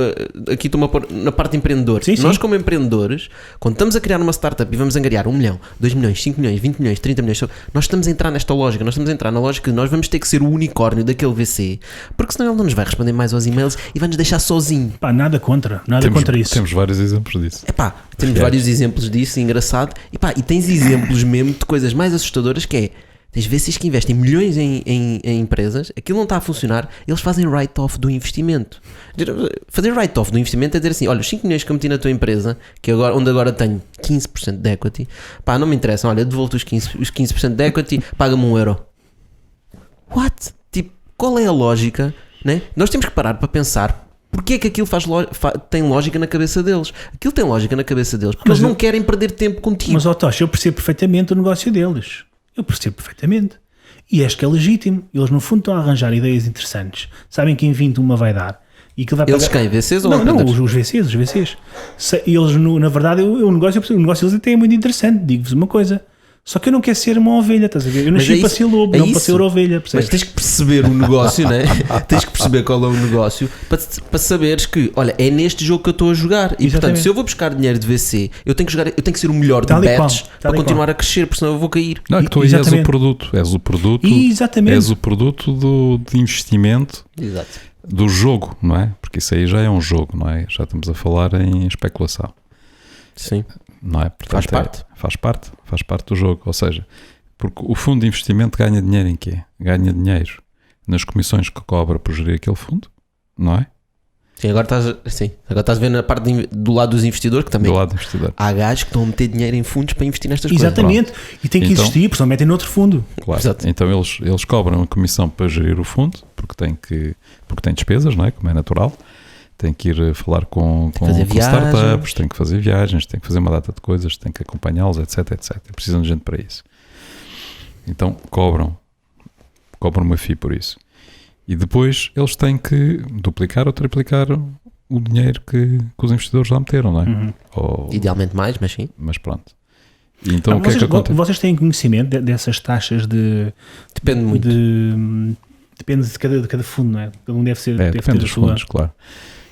aqui estou-me a pôr na parte empreendedora. Sim. Nós, como empreendedores, quando estamos a criar uma startup e vamos angariar 1 milhão, 2 milhões, 5 milhões, 20 milhões, 30 milhões, nós estamos a entrar nesta lógica. Nós estamos a entrar na lógica de nós vamos ter que ser o unicórnio daquele VC, porque senão ele não nos vai responder mais aos e-mails e vai nos deixar sozinho. Pá, nada contra isso. Temos vários exemplos disso. Temos vários exemplos disso, engraçado. E tens exemplos mesmo de coisas mais assustadoras que é. Tens VCs que investem milhões em empresas, aquilo não está a funcionar, eles fazem write-off do investimento. Fazer write-off do investimento é dizer assim: olha, os 5 milhões que eu meti na tua empresa, onde agora tenho 15% de equity, não me interessa, olha, devolvo os 15% de equity, paga-me €1. What? Tipo, qual é a lógica? Né? Nós temos que parar para pensar. Porquê é que aquilo tem lógica na cabeça deles? Aquilo tem lógica na cabeça deles porque eles não querem perder tempo contigo. Mas, Tocha, eu percebo perfeitamente o negócio deles. Eu percebo perfeitamente. E acho que é legítimo. Eles, no fundo, estão a arranjar ideias interessantes. Sabem que em 20 uma vai dar. E que vai eles quem? VCs ou não, os VCs. Eles, na verdade, o negócio deles até é muito interessante. Digo-vos uma coisa. Só que eu não quero ser uma ovelha, estás a ver? Eu nasci para ser lobo, não para ser ovelha, percebes? Mas tens que perceber o negócio, né? Tens que perceber qual é o negócio para saberes que, olha, é neste jogo que eu estou a jogar. E portanto, se eu vou buscar dinheiro de VC, eu tenho que ser o melhor de bets para continuar a crescer, porque senão eu vou cair. Não, é que tu aí és o produto. És o produto de investimento. Exato. Do jogo, não é? Porque isso aí já é um jogo, não é? Já estamos a falar em especulação. Sim. Não é? Portanto, faz parte do jogo. Ou seja, porque o fundo de investimento ganha dinheiro em quê? Ganha dinheiro nas comissões que cobra por gerir aquele fundo, não é? Sim, agora estás a ver na parte do lado dos investidores, que também do lado do investidor. Há gajos que estão a meter dinheiro em fundos para investir nestas Exatamente. coisas. E tem que existir, porque senão metem noutro fundo. Claro. Exato. Então eles cobram uma comissão para gerir o fundo, porque tem despesas, não é? Como é natural. Tem que ir falar com startups, tem que fazer viagens, tem que fazer uma data de coisas, tem que acompanhá-los, etc. Precisam de gente para isso. Então cobram uma FII por isso. E depois eles têm que duplicar ou triplicar o dinheiro que os investidores lá meteram, não é? Uhum. Idealmente mais, mas sim. Mas pronto. E então, o que é que acontece? Vocês têm conhecimento dessas taxas de... Depende muito. Depende de cada fundo, não é? Cada um deve ser... depende dos fundos, claro.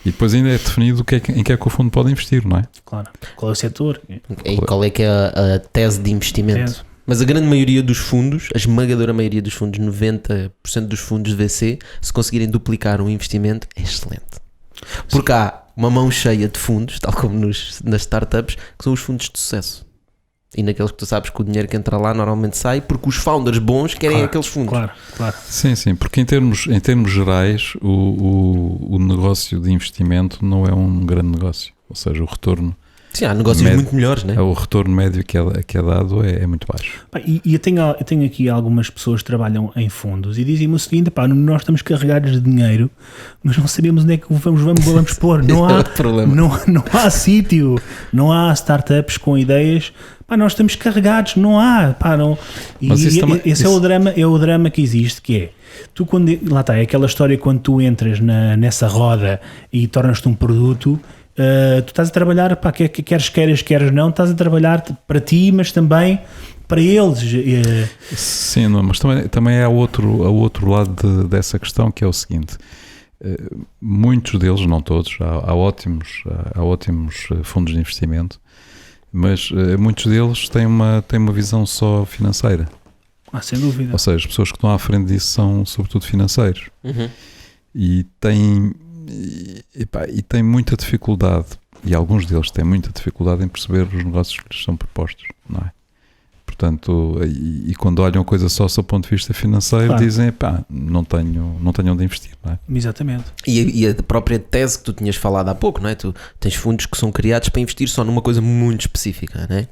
E depois ainda é definido em que é que o fundo pode investir, não é? Claro. Qual é o setor? E qual é que é a tese de investimento? Mas a grande maioria dos fundos, a esmagadora maioria dos fundos, 90% dos fundos de VC, se conseguirem duplicar um investimento, é excelente. Porque há uma mão cheia de fundos, tal como nas startups, que são os fundos de sucesso. E naqueles que tu sabes que o dinheiro que entra lá normalmente sai, porque os founders bons querem aqueles fundos. Claro. Sim, porque em termos gerais, o negócio de investimento não é um grande negócio. Ou seja, o retorno... Sim, há negócios muito melhores, né? O retorno médio que é dado é muito baixo. E eu tenho aqui algumas pessoas que trabalham em fundos e dizem-me o seguinte: nós estamos carregados de dinheiro, mas não sabemos onde é que vamos pôr. Não há problema. Não há sítio, não há startups com ideias. Nós estamos carregados, não há. Esse é o drama que existe, que é tu lá está, é aquela história quando tu entras nessa roda e tornas-te um produto. Tu estás a trabalhar, queres não, estás a trabalhar para ti, mas também para eles. Sim, mas também há outro lado dessa questão, que é o seguinte: muitos deles, não todos, há ótimos fundos de investimento, mas muitos deles têm uma visão só financeira. Sem dúvida. Ou seja, as pessoas que estão à frente disso são sobretudo financeiros. Uhum. E têm muita dificuldade, e alguns deles têm muita dificuldade em perceber os negócios que lhes são propostos, não é? Portanto, e quando olham a coisa só do ponto de vista financeiro, dizem, não tenho onde investir, não é? Exatamente. E a própria tese que tu tinhas falado há pouco, não é? Tu tens fundos que são criados para investir só numa coisa muito específica, não é?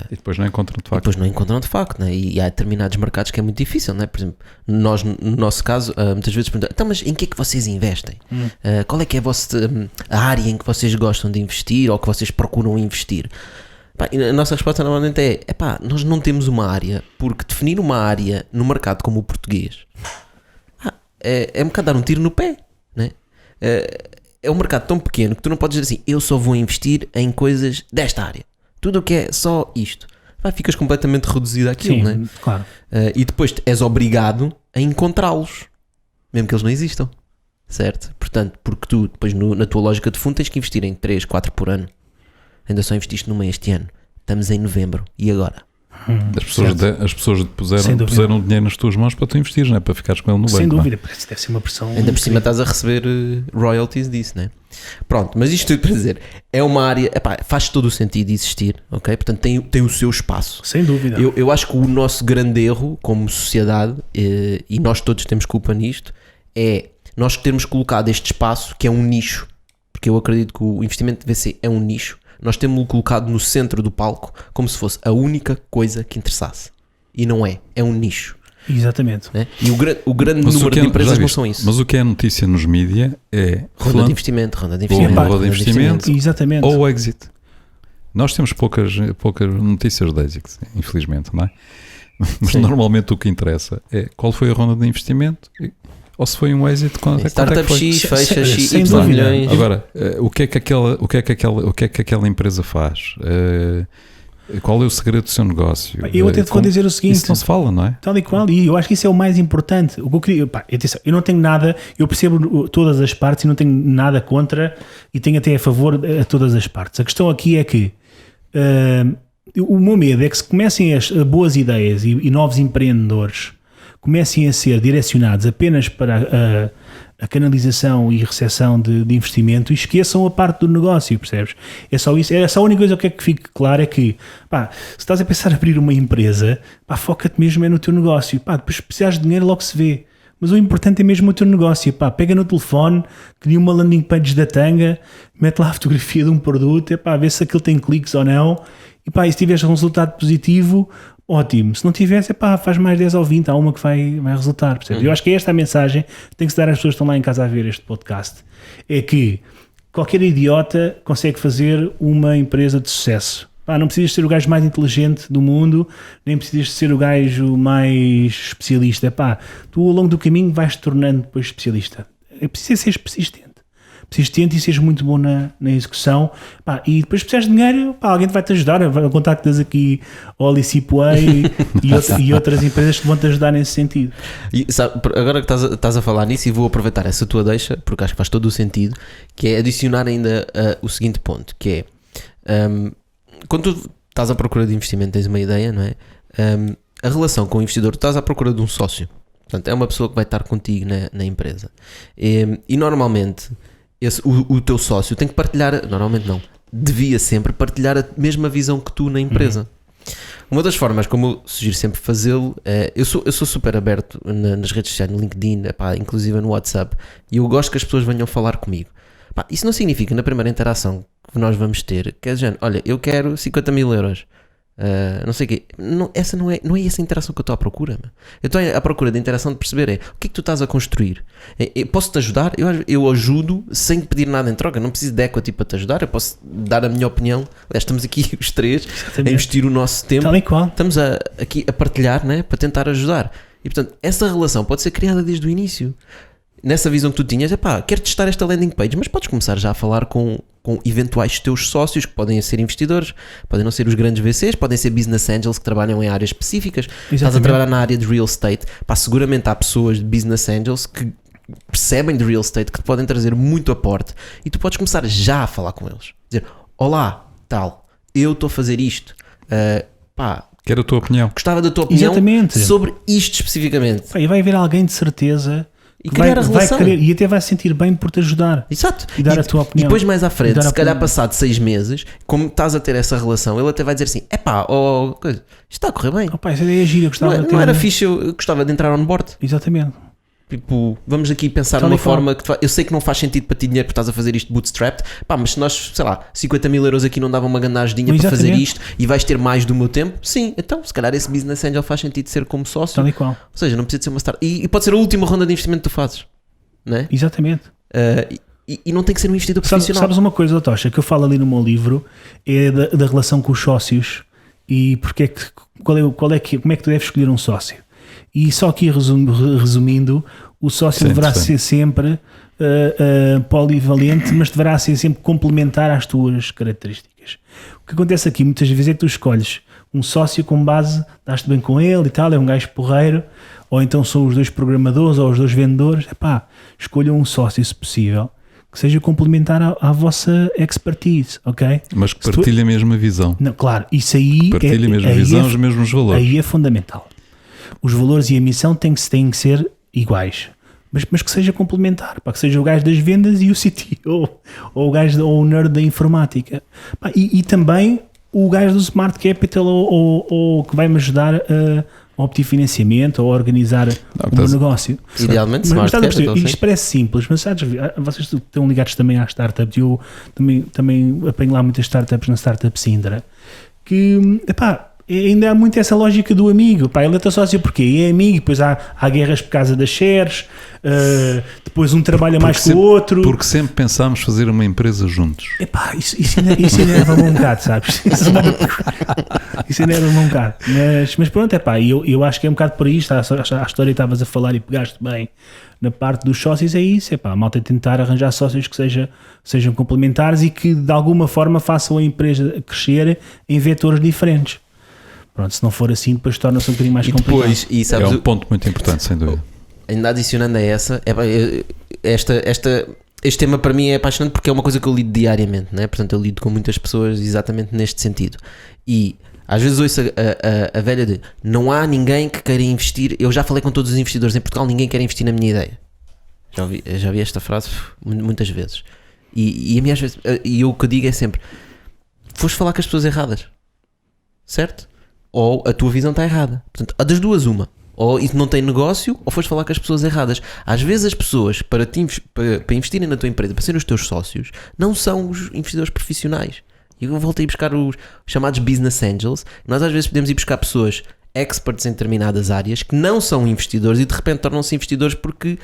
E depois não encontram de facto. Não é? E há determinados mercados que é muito difícil, não é? Por exemplo, nós, no nosso caso, muitas vezes perguntamos, então, mas em que é que vocês investem? Qual é que é a área em que vocês gostam de investir ou que vocês procuram investir? A nossa resposta normalmente é nós não temos uma área, porque definir uma área no mercado como o português é um bocado dar um tiro no pé, né? É um mercado tão pequeno que tu não podes dizer assim, eu só vou investir em coisas desta área, tudo o que é só isto, ficas completamente reduzido àquilo. Sim, né? Claro. E depois és obrigado a encontrá-los, mesmo que eles não existam. certo? Portanto, porque tu depois na tua lógica de fundo tens que investir em 3, 4 por ano. Ainda só investiste numa este ano. Estamos em novembro. E agora? As pessoas puseram dinheiro nas tuas mãos para tu investires, não é? Para ficares com ele no banco. Sem dúvida, parece que deve ser uma pressão. Ainda por cima estás a receber royalties disso, não é? Pronto, mas isto tudo para dizer, é uma área, faz todo o sentido existir, ok? Portanto tem o seu espaço. Sem dúvida. Eu acho que o nosso grande erro como sociedade, e nós todos temos culpa nisto, é nós termos colocado este espaço que é um nicho, porque eu acredito que o investimento de VC é um nicho. Nós temos-lo colocado no centro do palco como se fosse a única coisa que interessasse. E não é. É um nicho. Exatamente. Né? E o grande número de empresas não são isso. Mas o que é notícia nos mídia é... Ronda de investimento. Exatamente. Ou exit. Nós temos poucas notícias de exit, infelizmente, não é? Mas normalmente o que interessa é qual foi a ronda de investimento... Ou se foi um exit, quanto startup é que foi? X, fecha X, Y milhões. Agora, o que é que aquela empresa faz? Qual é o segredo do seu negócio? Eu até te vou dizer o seguinte: isso não se fala, não é? Tal e qual, e eu acho que isso é o mais importante. O que eu queria, eu não tenho nada, eu percebo todas as partes e não tenho nada contra e tenho até a favor a todas as partes. A questão aqui é que o meu medo é que se comecem as boas ideias e novos empreendedores comecem a ser direcionados apenas para a canalização e recepção de investimento e esqueçam a parte do negócio, percebes? É só isso. É só a única coisa que eu quero que fique claro é que, se estás a pensar em abrir uma empresa, foca-te mesmo no teu negócio. Depois se precisares de dinheiro logo se vê. Mas o importante é mesmo o teu negócio. Pega no telefone, cria uma landing page da Tanga, mete lá a fotografia de um produto, vê se aquilo tem cliques ou não. E se tiveres um resultado positivo, ótimo. Se não tivesse, faz mais 10 ou 20, há uma que vai resultar. Percebe? Eu acho que é esta a mensagem que tem que se dar às pessoas que estão lá em casa a ver este podcast. É que qualquer idiota consegue fazer uma empresa de sucesso. Não precisas ser o gajo mais inteligente do mundo, nem precisas ser o gajo mais especialista. Tu ao longo do caminho vais-te tornando depois especialista. É preciso ser persistente e seres muito bom na execução, e depois precisas de dinheiro, alguém vai-te ajudar, contactas aqui ao Licipway e outras empresas que vão-te ajudar nesse sentido. E, sabe, agora que estás a falar nisso, e vou aproveitar essa tua deixa, porque acho que faz todo o sentido, que é adicionar ainda o seguinte ponto, que é, quando tu estás à procura de investimento, tens uma ideia, não é? A relação com o investidor, tu estás à procura de um sócio, portanto é uma pessoa que vai estar contigo na empresa, e normalmente o teu sócio tem que partilhar, normalmente não, devia sempre partilhar a mesma visão que tu na empresa. Uma das formas como eu sugiro sempre fazê-lo é, eu sou super aberto nas redes sociais, no LinkedIn, inclusive no WhatsApp, e eu gosto que as pessoas venham falar comigo. Isso não significa na primeira interação que nós vamos ter, que é dizer, olha, eu quero 50 mil euros, não sei o quê, não é essa interação que eu estou à procura, meu. Eu estou à procura de interação de perceber o que é que tu estás a construir. Eu posso-te ajudar, eu ajudo sem pedir nada em troca, não preciso de equity para te ajudar, eu posso dar a minha opinião. Aliás, estamos aqui os três a investir o nosso tempo, estamos aqui a partilhar, né, para tentar ajudar, e portanto essa relação pode ser criada desde o início. Nessa visão que tu tinhas, quero testar esta landing page, mas podes começar já a falar com eventuais teus sócios, que podem ser investidores, podem não ser os grandes VCs, podem ser business angels que trabalham em áreas específicas. Exatamente. Estás a trabalhar na área de real estate, seguramente há pessoas de business angels que percebem de real estate, que te podem trazer muito aporte, e tu podes começar já a falar com eles, dizer, olá, eu estou a fazer isto, quero a tua opinião, gostava da tua opinião sobre isto especificamente. E vai haver alguém de certeza e criar a relação. Vai querer, e até vai se sentir bem por te ajudar. Exato. E dar a tua opinião. E depois mais à frente, se calhar passado 6 meses, como estás a ter essa relação, ele até vai dizer assim, isto está a correr bem. Essa ideia é gira, eu gostava de ter. Não era fixe, eu gostava de entrar on board. Exatamente. Tipo, vamos aqui pensar numa forma que eu sei que não faz sentido para ti dinheiro porque estás a fazer isto bootstrapped, mas se nós, 50 mil euros aqui não dava uma grande ajudinha para fazer isto e vais ter mais do meu tempo, sim, então se calhar esse business angel faz sentido ser como sócio. Tal e qual. Ou seja, não precisa de ser uma startup. E pode ser a última ronda de investimento que tu fazes, não é? Exatamente. E não tem que ser um investidor profissional. Sabes uma coisa, Tocha, que eu falo ali no meu livro, é da relação com os sócios e como é que tu deves escolher um sócio. E só aqui resumindo, o sócio deverá ser sempre polivalente, mas deverá ser sempre complementar às tuas características. O que acontece aqui muitas vezes é que tu escolhes um sócio com base, dás-te bem com ele e tal, é um gajo porreiro, ou então são os 2 programadores ou os 2 vendedores. Escolham um sócio, se possível, que seja complementar à vossa expertise, ok? Mas que partilhe a mesma visão. Não, claro, isso aí partilhe a mesma visão, os mesmos valores. Aí é fundamental. Os valores e a missão têm que ser iguais. Mas que seja complementar, que seja o gajo das vendas e o CTO, ou o nerd da informática. E também o gajo do Smart Capital ou que vai me ajudar a obter financiamento ou a organizar o meu negócio. Idealmente Smart Capital. Isto parece simples, mas sabes, vocês estão ligados também às startups, e eu também apanho lá muitas startups na Startup Sindra, que ainda há muito essa lógica do amigo. Ele é teu sócio porque é amigo, depois há guerras por causa das shares, depois um trabalha mais que o outro. Porque sempre pensámos fazer uma empresa juntos. Isso enerva-me um bocado, sabes? Isso enerva-me um bocado. Mas pronto, eu acho que é um bocado por aí. A história que estavas a falar e pegaste bem na parte dos sócios, é isso. A malta é tentar arranjar sócios que sejam complementares e que de alguma forma façam a empresa crescer em vetores diferentes. Pronto, se não for assim, depois torna-se um bocadinho mais complicado. É um ponto muito importante, sem dúvida. Ainda adicionando a essa, este tema para mim é apaixonante porque é uma coisa que eu lido diariamente, né? Portanto eu lido com muitas pessoas exatamente neste sentido. E às vezes ouço a velha de não há ninguém que queira investir. Eu já falei com todos os investidores em Portugal, ninguém quer investir na minha ideia. Já vi esta frase muitas vezes. E a minha, às vezes, e eu o que eu digo é sempre: foste falar com as pessoas erradas, certo? Ou a tua visão está errada. Portanto, há das duas uma. Ou isso não tem negócio, ou foste falar com as pessoas erradas. Às vezes as pessoas, para investirem na tua empresa, para serem os teus sócios, não são os investidores profissionais. E eu voltei a buscar os chamados business angels. Nós às vezes podemos ir buscar pessoas experts em determinadas áreas que não são investidores e de repente tornam-se investidores porque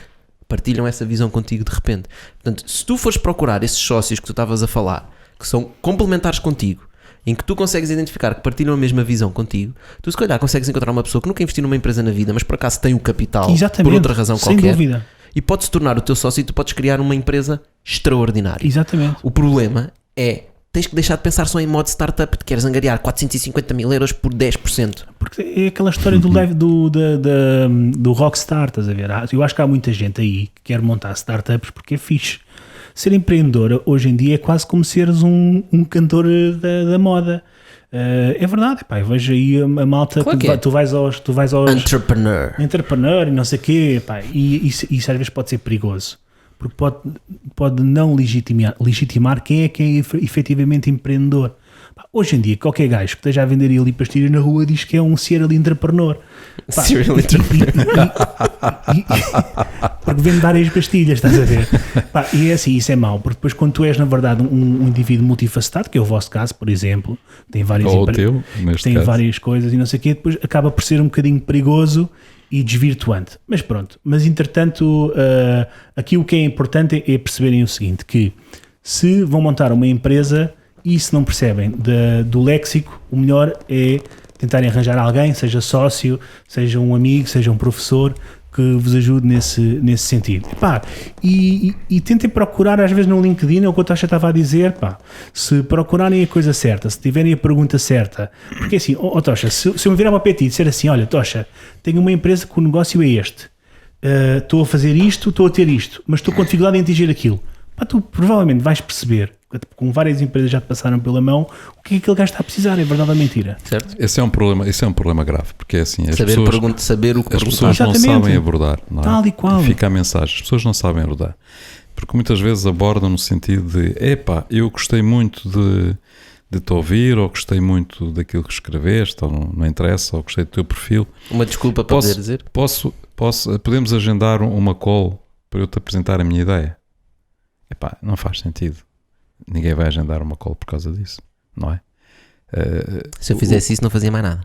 partilham essa visão contigo de repente. Portanto, se tu fores procurar esses sócios que tu estavas a falar, que são complementares contigo, em que tu consegues identificar que partilham a mesma visão contigo, tu se calhar consegues encontrar uma pessoa que nunca investiu numa empresa na vida, mas por acaso tem o capital, por outra razão sem qualquer, dúvida. E pode-se tornar o teu sócio e tu podes criar uma empresa extraordinária. Exatamente. O problema é, tens que deixar de pensar só em modo startup, de queres angariar 450 mil euros por 10%. Porque é aquela história do rockstar, estás a ver? Eu acho que há muita gente aí que quer montar startups porque é fixe. Ser empreendedor hoje em dia é quase como seres um cantor da moda. É verdade, eu vejo aí a malta, claro tu vais aos entrepreneur e não sei o quê, e isso às vezes pode ser perigoso, porque pode não legitimar quem é efetivamente empreendedor. Hoje em dia, qualquer gajo que esteja a vender ali pastilhas na rua diz que é um serial entrepreneur. Serial entrepreneur. Porque vende várias pastilhas, estás a ver? E é assim, isso é mau, porque depois quando tu és, na verdade, um indivíduo multifacetado, que é o vosso caso, por exemplo, tem várias, várias coisas e não sei o quê, depois acaba por ser um bocadinho perigoso e desvirtuante. Mas pronto, entretanto, aqui o que é importante é perceberem o seguinte, que se vão montar uma empresa e se não percebem do léxico, o melhor é tentarem arranjar alguém, seja sócio, seja um amigo, seja um professor, que vos ajude nesse sentido. E tentem procurar, às vezes no LinkedIn, é o que a Tocha estava a dizer, se procurarem a coisa certa, se tiverem a pergunta certa, porque assim, Tocha, se eu me virar para o PT e disser assim, olha Tocha, tenho uma empresa que o negócio é este, estou a fazer isto, estou a ter isto, mas estou com dificuldade em atingir aquilo, tu provavelmente vais perceber, com várias empresas já te passaram pela mão, o que é que aquele gajo está a precisar, é verdade ou mentira? Certo? Esse é um problema grave, porque é assim, saber o que as pessoas não sabem abordar, não é? Tal e qual. Fica a mensagem, as pessoas não sabem abordar, porque muitas vezes abordam no sentido de, eu gostei muito de te ouvir, ou gostei muito daquilo que escreveste, ou não interessa, ou gostei do teu perfil. Uma desculpa para poder dizer? Podemos agendar uma call para eu te apresentar a minha ideia? Não faz sentido. Ninguém vai agendar uma call por causa disso, não é? Se eu fizesse isso não fazia mais nada.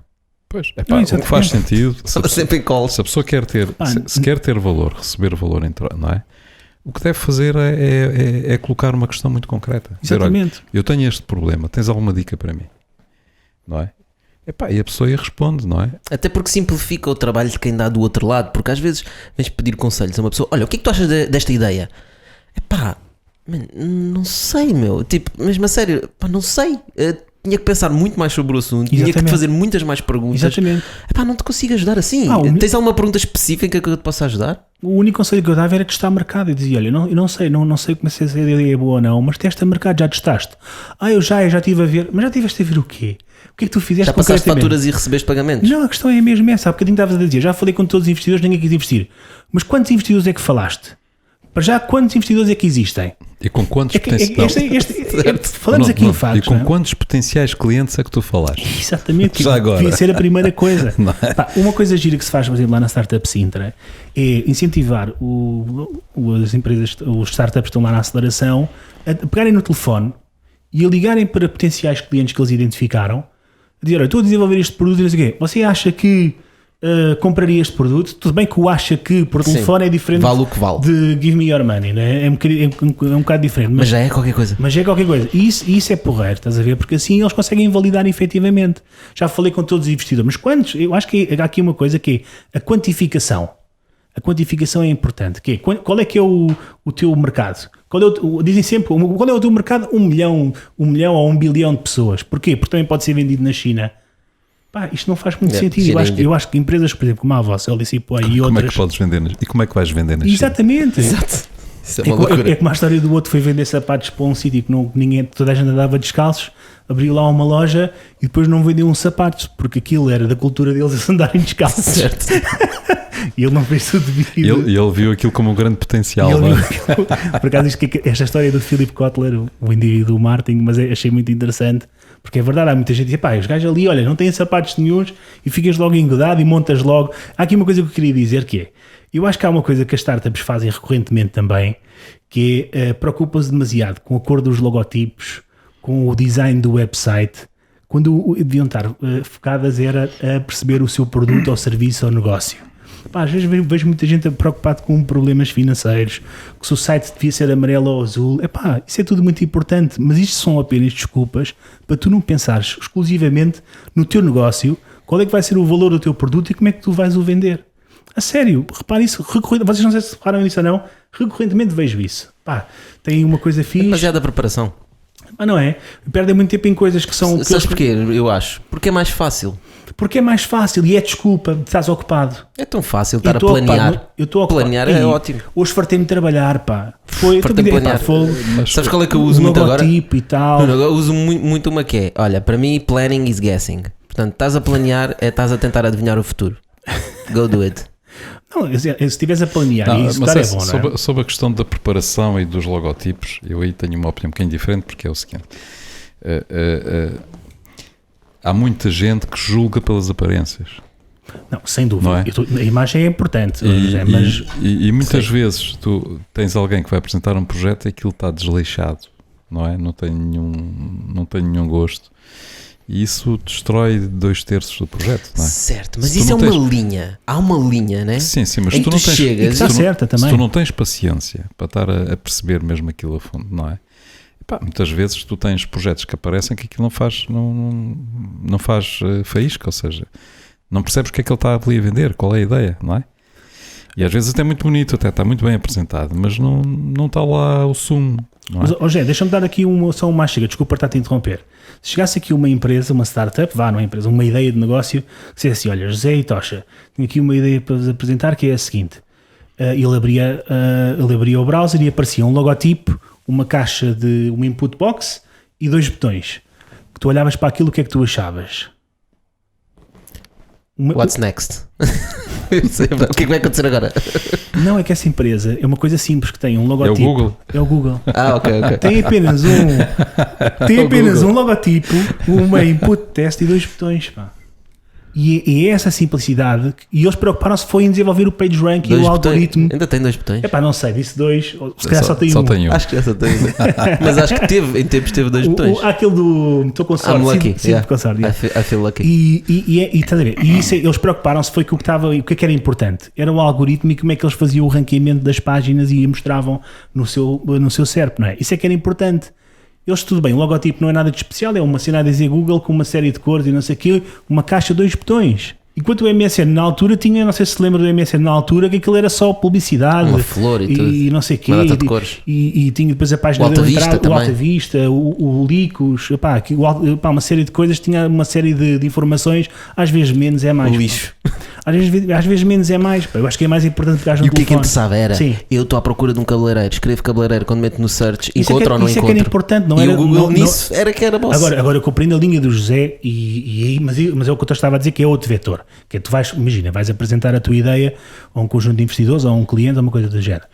Pois, o que faz sentido, se a pessoa quer ter, se quer ter valor, receber valor, não é? O que deve fazer é colocar uma questão muito concreta. Exatamente. Dizer, olha, eu tenho este problema, tens alguma dica para mim? Não é? E a pessoa responde, não é? Até porque simplifica o trabalho de quem dá do outro lado, porque às vezes vens pedir conselhos a uma pessoa, olha, o que é que tu achas desta ideia? Não sei, meu. Tipo, mesmo a sério, não sei. tinha que pensar muito mais sobre o assunto, tinha que fazer muitas mais perguntas. Exatamente. Epá, não te consigo ajudar assim. Tens alguma pergunta específica que eu te possa ajudar? O único conselho que eu dava era testar mercado. Eu dizia, olha, eu não sei como se essa ideia é boa ou não, mas testa mercado, já testaste. Eu já estive a ver. Mas já estiveste a ver o quê? O que é que tu fizeste? Já passaste faturas e recebeste pagamentos? Não, a questão é mesmo essa. Há bocadinho estavas a dizer, já falei com todos os investidores, ninguém quis investir. Mas quantos investidores é que falaste? Para já, quantos investidores é que existem? E com quantos potenciais... Falamos aqui em factos. E com quantos potenciais clientes é que tu falaste? Exatamente. Já agora. Devia ser a primeira coisa. Uma coisa gira que se faz, por exemplo, lá na Startup Sintra é incentivar as empresas, os startups que estão lá na aceleração, a pegarem no telefone e a ligarem para potenciais clientes que eles identificaram, a dizer, olha, estou a desenvolver este produto e não sei o quê. Você acha que compraria este produto? Tudo bem que o acha que por telefone é diferente, vale o que vale, de give me your money, não é? É um bocado diferente, mas já é qualquer coisa. E isso é porreiro, estás a ver? Porque assim eles conseguem validar efetivamente. Já falei com todos os investidores, mas quantos? Eu acho que há aqui uma coisa que é a quantificação. A quantificação é importante. Que é, qual é que é o teu mercado? Dizem sempre, qual é o teu mercado? 1 milhão ou 1 bilhão de pessoas. Porquê? Porque também pode ser vendido na China. Isto não faz muito sentido. Eu acho que empresas, por exemplo, como a vossa, LDC Play e outras... Como é que podes vender? E como é que vais vender na China? Exatamente. Exato. Isso é uma loucura. É como a história do outro foi vender sapatos para um sítio que toda a gente andava descalços, abriu lá uma loja e depois não vendeu um sapato, porque aquilo era da cultura deles andarem descalços. Certo. E ele não fez tudo devido. E ele viu aquilo como um grande potencial. Por acaso, esta história do Philip Kotler, o indivíduo do marketing, mas achei muito interessante, porque é verdade, há muita gente que diz, os gajos ali, olha, não têm sapatos nenhuns e ficas logo engodado e montas logo. Há aqui uma coisa que eu queria dizer que é, eu acho que há uma coisa que as startups fazem recorrentemente também, que é preocupam-se demasiado com a cor dos logotipos, com o design do website, quando deviam estar focadas era a perceber o seu produto ou serviço ou negócio. Às vezes vejo muita gente preocupada com problemas financeiros, que se o site devia ser amarelo ou azul. Isso é tudo muito importante, mas isto são apenas desculpas para tu não pensares exclusivamente no teu negócio, qual é que vai ser o valor do teu produto e como é que tu vais o vender. A sério, repare isso, vocês não sei se reparam nisso ou não, recorrentemente vejo isso. Tem uma coisa fixe. Mas é da preparação. Não é? Perdem muito tempo em coisas que são... Sabes porquê? Eu acho. Porque é mais fácil. Porque é mais fácil e é desculpa de estás ocupado. É tão fácil estar a planear. Eu estou ocupado. Planear é ótimo. Hoje fartei-me trabalhar, Fartei-me planear. Sabes qual é que eu uso muito agora? E tal. Não, eu uso muito uma que é, olha, para mim planning is guessing. Portanto, estás a planear, estás a tentar adivinhar o futuro. Go do it. Não, se estiveres a planear e isso é bom, não é? Sobre a questão da preparação e dos logotipos, eu aí tenho uma opinião um bocadinho diferente, porque é o seguinte... há muita gente que julga pelas aparências. Não, sem dúvida. Não é? A imagem é importante. E muitas vezes tu tens alguém que vai apresentar um projeto e aquilo está desleixado, não é? Não tem nenhum gosto. E isso destrói 2/3 do projeto, não é? Certo, mas isso é uma linha. Há uma linha, não é? Sim, mas tu não tens... chegas, está certa também. Se tu não tens paciência para estar a perceber mesmo aquilo a fundo, não é? Muitas vezes tu tens projetos que aparecem que aquilo não faz faísca, ou seja, não percebes o que é que ele está ali a vender, qual é a ideia, não é? E às vezes até é muito bonito, até está muito bem apresentado, mas não está lá o sumo. Não é? Mas, José, deixa-me dar aqui só uma chega, desculpa estar-te a interromper. Se chegasse aqui uma empresa, uma startup, uma empresa, uma ideia de negócio, que dissesse assim, olha, José e Tocha, tenho aqui uma ideia para vos apresentar que é a seguinte, ele abria o browser e aparecia um logotipo, uma caixa de uma input box e 2 botões. Que tu olhavas para aquilo, o que é que tu achavas? What's next? O que é que vai acontecer agora? Não, é que essa empresa é uma coisa simples que tem um logotipo. É o Google. Ok. Tem apenas um logotipo, uma input test e 2 botões, E é essa simplicidade, e eles preocuparam-se foi em desenvolver o PageRank e o algoritmo. Ainda tem 2 botões? Não sei, disse 2, se calhar só tem um. Acho que já só tem um. Mas acho que em tempos teve 2 botões. Aquele do estou com sorte. I'm lucky. Com sorte. I feel lucky. E estás a ver? E isso, eles preocuparam-se foi que o que era importante era o algoritmo e como é que eles faziam o ranqueamento das páginas e mostravam no seu SERP, não é? Isso é que era importante. Eles, tudo bem, o logotipo não é nada de especial, é uma cena a dizer Google com uma série de cores e não sei o quê, uma caixa, 2 botões. Enquanto o MSN na altura tinha, não sei se lembra do MSN na altura, que aquilo era só publicidade. Uma flor e tudo. E não sei o quê. E tinha depois a página o Alta Vista, o Licos, uma série de coisas, tinha uma série de informações, às vezes menos é mais. O lixo. Às vezes menos é mais. Eu acho que é mais importante que haja um telefone. E o que é que interessava era, Sim. eu estou à procura de um cabeleireiro, escrevo cabeleireiro, quando meto no search, encontro ou não encontro. Isso é que era importante, não e era? O Google nisso era que era boss. Agora eu compreendo a linha do José, mas é o que eu estava a dizer, que é outro vetor. Que é, tu vais apresentar a tua ideia a um conjunto de investidores, a um cliente, a uma coisa do género.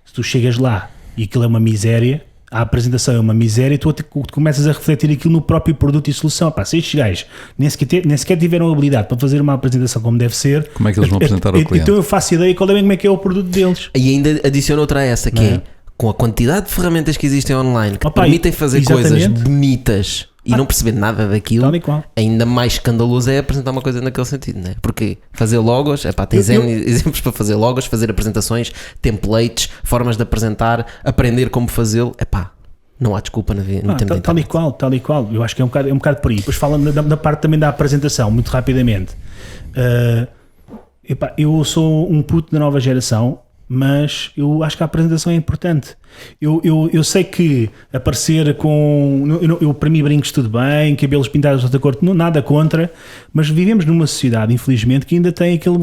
Se tu chegas lá e aquilo é uma miséria, a apresentação é uma miséria, e tu começas a refletir aquilo no próprio produto e solução. Se estes gajos nem sequer tiveram habilidade para fazer uma apresentação como deve ser, como é que eles vão apresentar ao cliente? Então eu faço ideia como é que é o produto deles. E ainda adiciona outra a essa, que é com a quantidade de ferramentas que existem online que permitem fazer coisas bonitas e não perceber nada daquilo, ainda mais escandaloso é apresentar uma coisa naquele sentido, não é? Porque fazer logos, tens exemplos para fazer logos, fazer apresentações, templates, formas de apresentar, aprender como fazê-lo, não há desculpa no tempo tal e qual. Eu acho que é um bocado por aí. Depois fala da parte também da apresentação, muito rapidamente. Eu sou um puto da nova geração, mas eu acho que a apresentação é importante. Eu sei que aparecer com... Eu para mim brincos tudo bem, cabelos pintados de outra cor, nada contra, mas vivemos numa sociedade, infelizmente, que ainda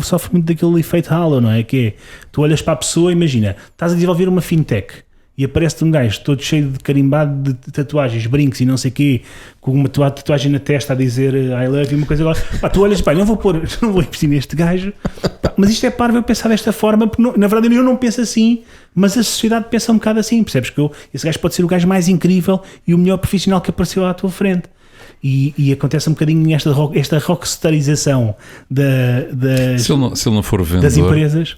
sofre muito daquele efeito halo, não é? Que é, tu olhas para a pessoa, imagina, estás a desenvolver uma fintech e aparece-te um gajo todo cheio de carimbado de tatuagens, brincos e não sei o quê, com uma tatuagem na testa a dizer I love you, uma coisa agora. Tu olhas, não vou investir neste gajo. Mas isto é parvo eu pensar desta forma, porque na verdade eu não penso assim, mas a sociedade pensa um bocado assim, percebes? Que esse gajo pode ser o gajo mais incrível e o melhor profissional que apareceu à tua frente. E acontece um bocadinho esta rockstarização se ele não for vendedor, das empresas.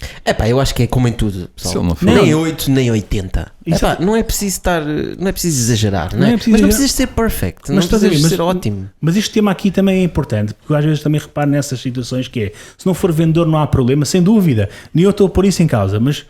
Eu acho que é como em tudo, pessoal. Se ele não for... Nem 8, nem 80. Não é preciso não é preciso exagerar, não é? Mas não precisas ser perfect, não precisas ser ótimo. Mas este tema aqui também é importante, porque eu às vezes também reparo nessas situações que é, se não for vendedor não há problema, sem dúvida, nem eu estou a pôr isso em causa, mas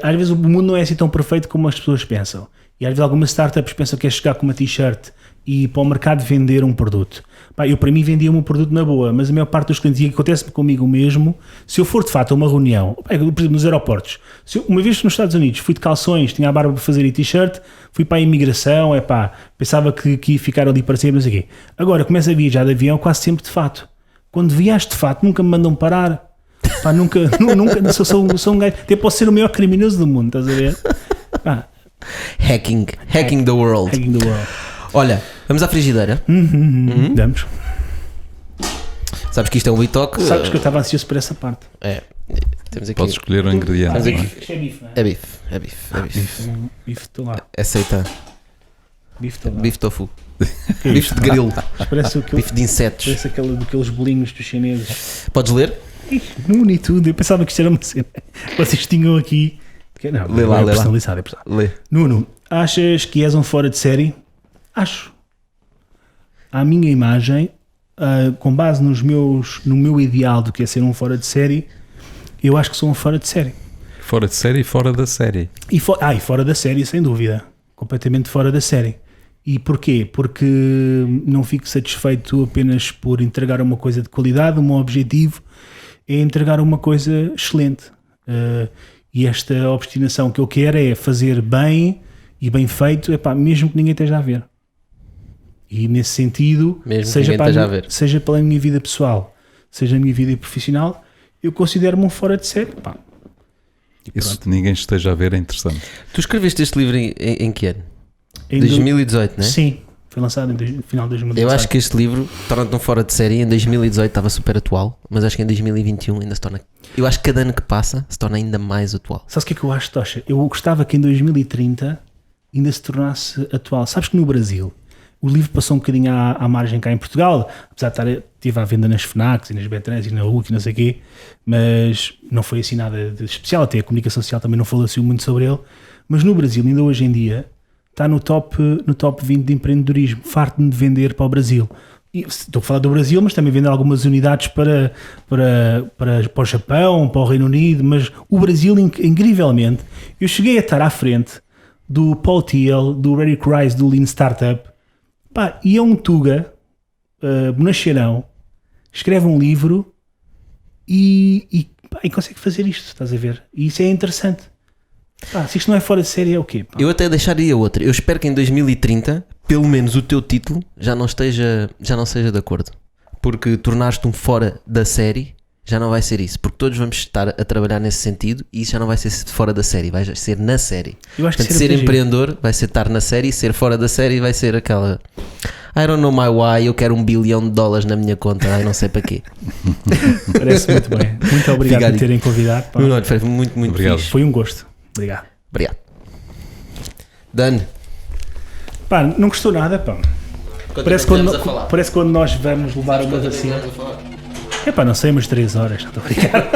às vezes o mundo não é assim tão perfeito como as pessoas pensam. E às vezes algumas startups pensam que é chegar com uma t-shirt e para o mercado vender um produto. Eu para mim vendia um produto na boa, mas a maior parte dos clientes, e acontece comigo mesmo, se eu for de fato a uma reunião, por exemplo nos aeroportos, uma vez nos Estados Unidos fui de calções, tinha a barba para fazer e t-shirt, fui para a imigração, pensava que ia ficar ali para sempre, não sei o quê. Agora começo a viajar de avião quase sempre de fato. Quando viajo de fato nunca me mandam parar. Nunca sou um gajo, até posso ser o maior criminoso do mundo, estás a ver? Hacking the world. Olha, vamos à frigideira. Vamos. Sabes que isto é um bitoque. Sabes que eu estava ansioso por essa parte. Temos aqui. Podes escolher o ingrediente. Isto é bife, não é? É bife. Bife, estou lá. Aceita. Bife tofu. Bife de grilo. Bife de insetos. Parece daqueles bolinhos dos chineses. Podes ler? Nuno e tudo. Eu pensava que isto era uma cena. Vocês tinham aqui. Não, lê lá. Personalizado. Lê. Nuno, achas que és um fora de série? Acho. À minha imagem, com base no meu ideal do que é ser um fora de série, eu acho que sou um fora de série. Fora de série e fora da série. E fora da série, sem dúvida. Completamente fora da série. E porquê? Porque não fico satisfeito apenas por entregar uma coisa de qualidade. O meu objetivo é entregar uma coisa excelente. E esta obstinação que eu quero é fazer bem e bem feito, mesmo que ninguém esteja a ver. E nesse sentido, seja pela minha vida pessoal, seja a minha vida profissional, eu considero-me um fora de série. Isso de ninguém esteja a ver é interessante. Tu escreveste este livro em que ano? 2018, não é? Sim, foi lançado no final de 2018. Eu acho que este livro torna-te um fora de série. Em 2018 estava super atual, mas acho que em 2021 ainda se torna... Eu acho que cada ano que passa se torna ainda mais atual. Sabes o que é que eu acho, Tocha? Eu gostava que em 2030 ainda se tornasse atual. Sabes que no Brasil o livro passou um bocadinho à margem cá em Portugal, apesar de estive à venda nas FNACs e nas Betrans e na RUC e não sei o quê, mas não foi assim nada de especial, até a comunicação social também não falou assim muito sobre ele, mas no Brasil ainda hoje em dia está no top 20 de empreendedorismo, farto-me de vender para o Brasil. E estou a falar do Brasil, mas também vender algumas unidades para o Japão, para o Reino Unido, mas o Brasil, incrivelmente, eu cheguei a estar à frente do Paul Thiel, do Eric Rice, do Lean Startup. E é um Tuga, bonacheirão, escreve um livro e consegue fazer isto, estás a ver? E isso é interessante. Pá, se isto não é fora de série, é o quê? Pá? Eu até deixaria outra. Eu espero que em 2030, pelo menos o teu título já não seja de acordo. Porque tornaste um fora da série, já não vai ser isso. Porque todos vamos estar a trabalhar nesse sentido e isso já não vai ser fora da série, vai ser na série. Eu acho que portanto, ser empreendedor vai ser estar na série e ser fora da série vai ser aquela... I don't know my why, eu quero $1 bilhão na minha conta, não sei para quê. Parece muito bem. Muito obrigado por terem convidado. Não, foi muito obrigado. Fixe. Foi um gosto. Obrigado. Dan. Pá, não gostou nada, pá. Parece quando nós vamos levar uma assim. É pá, não sei, umas 3 horas. Não estou a brincar.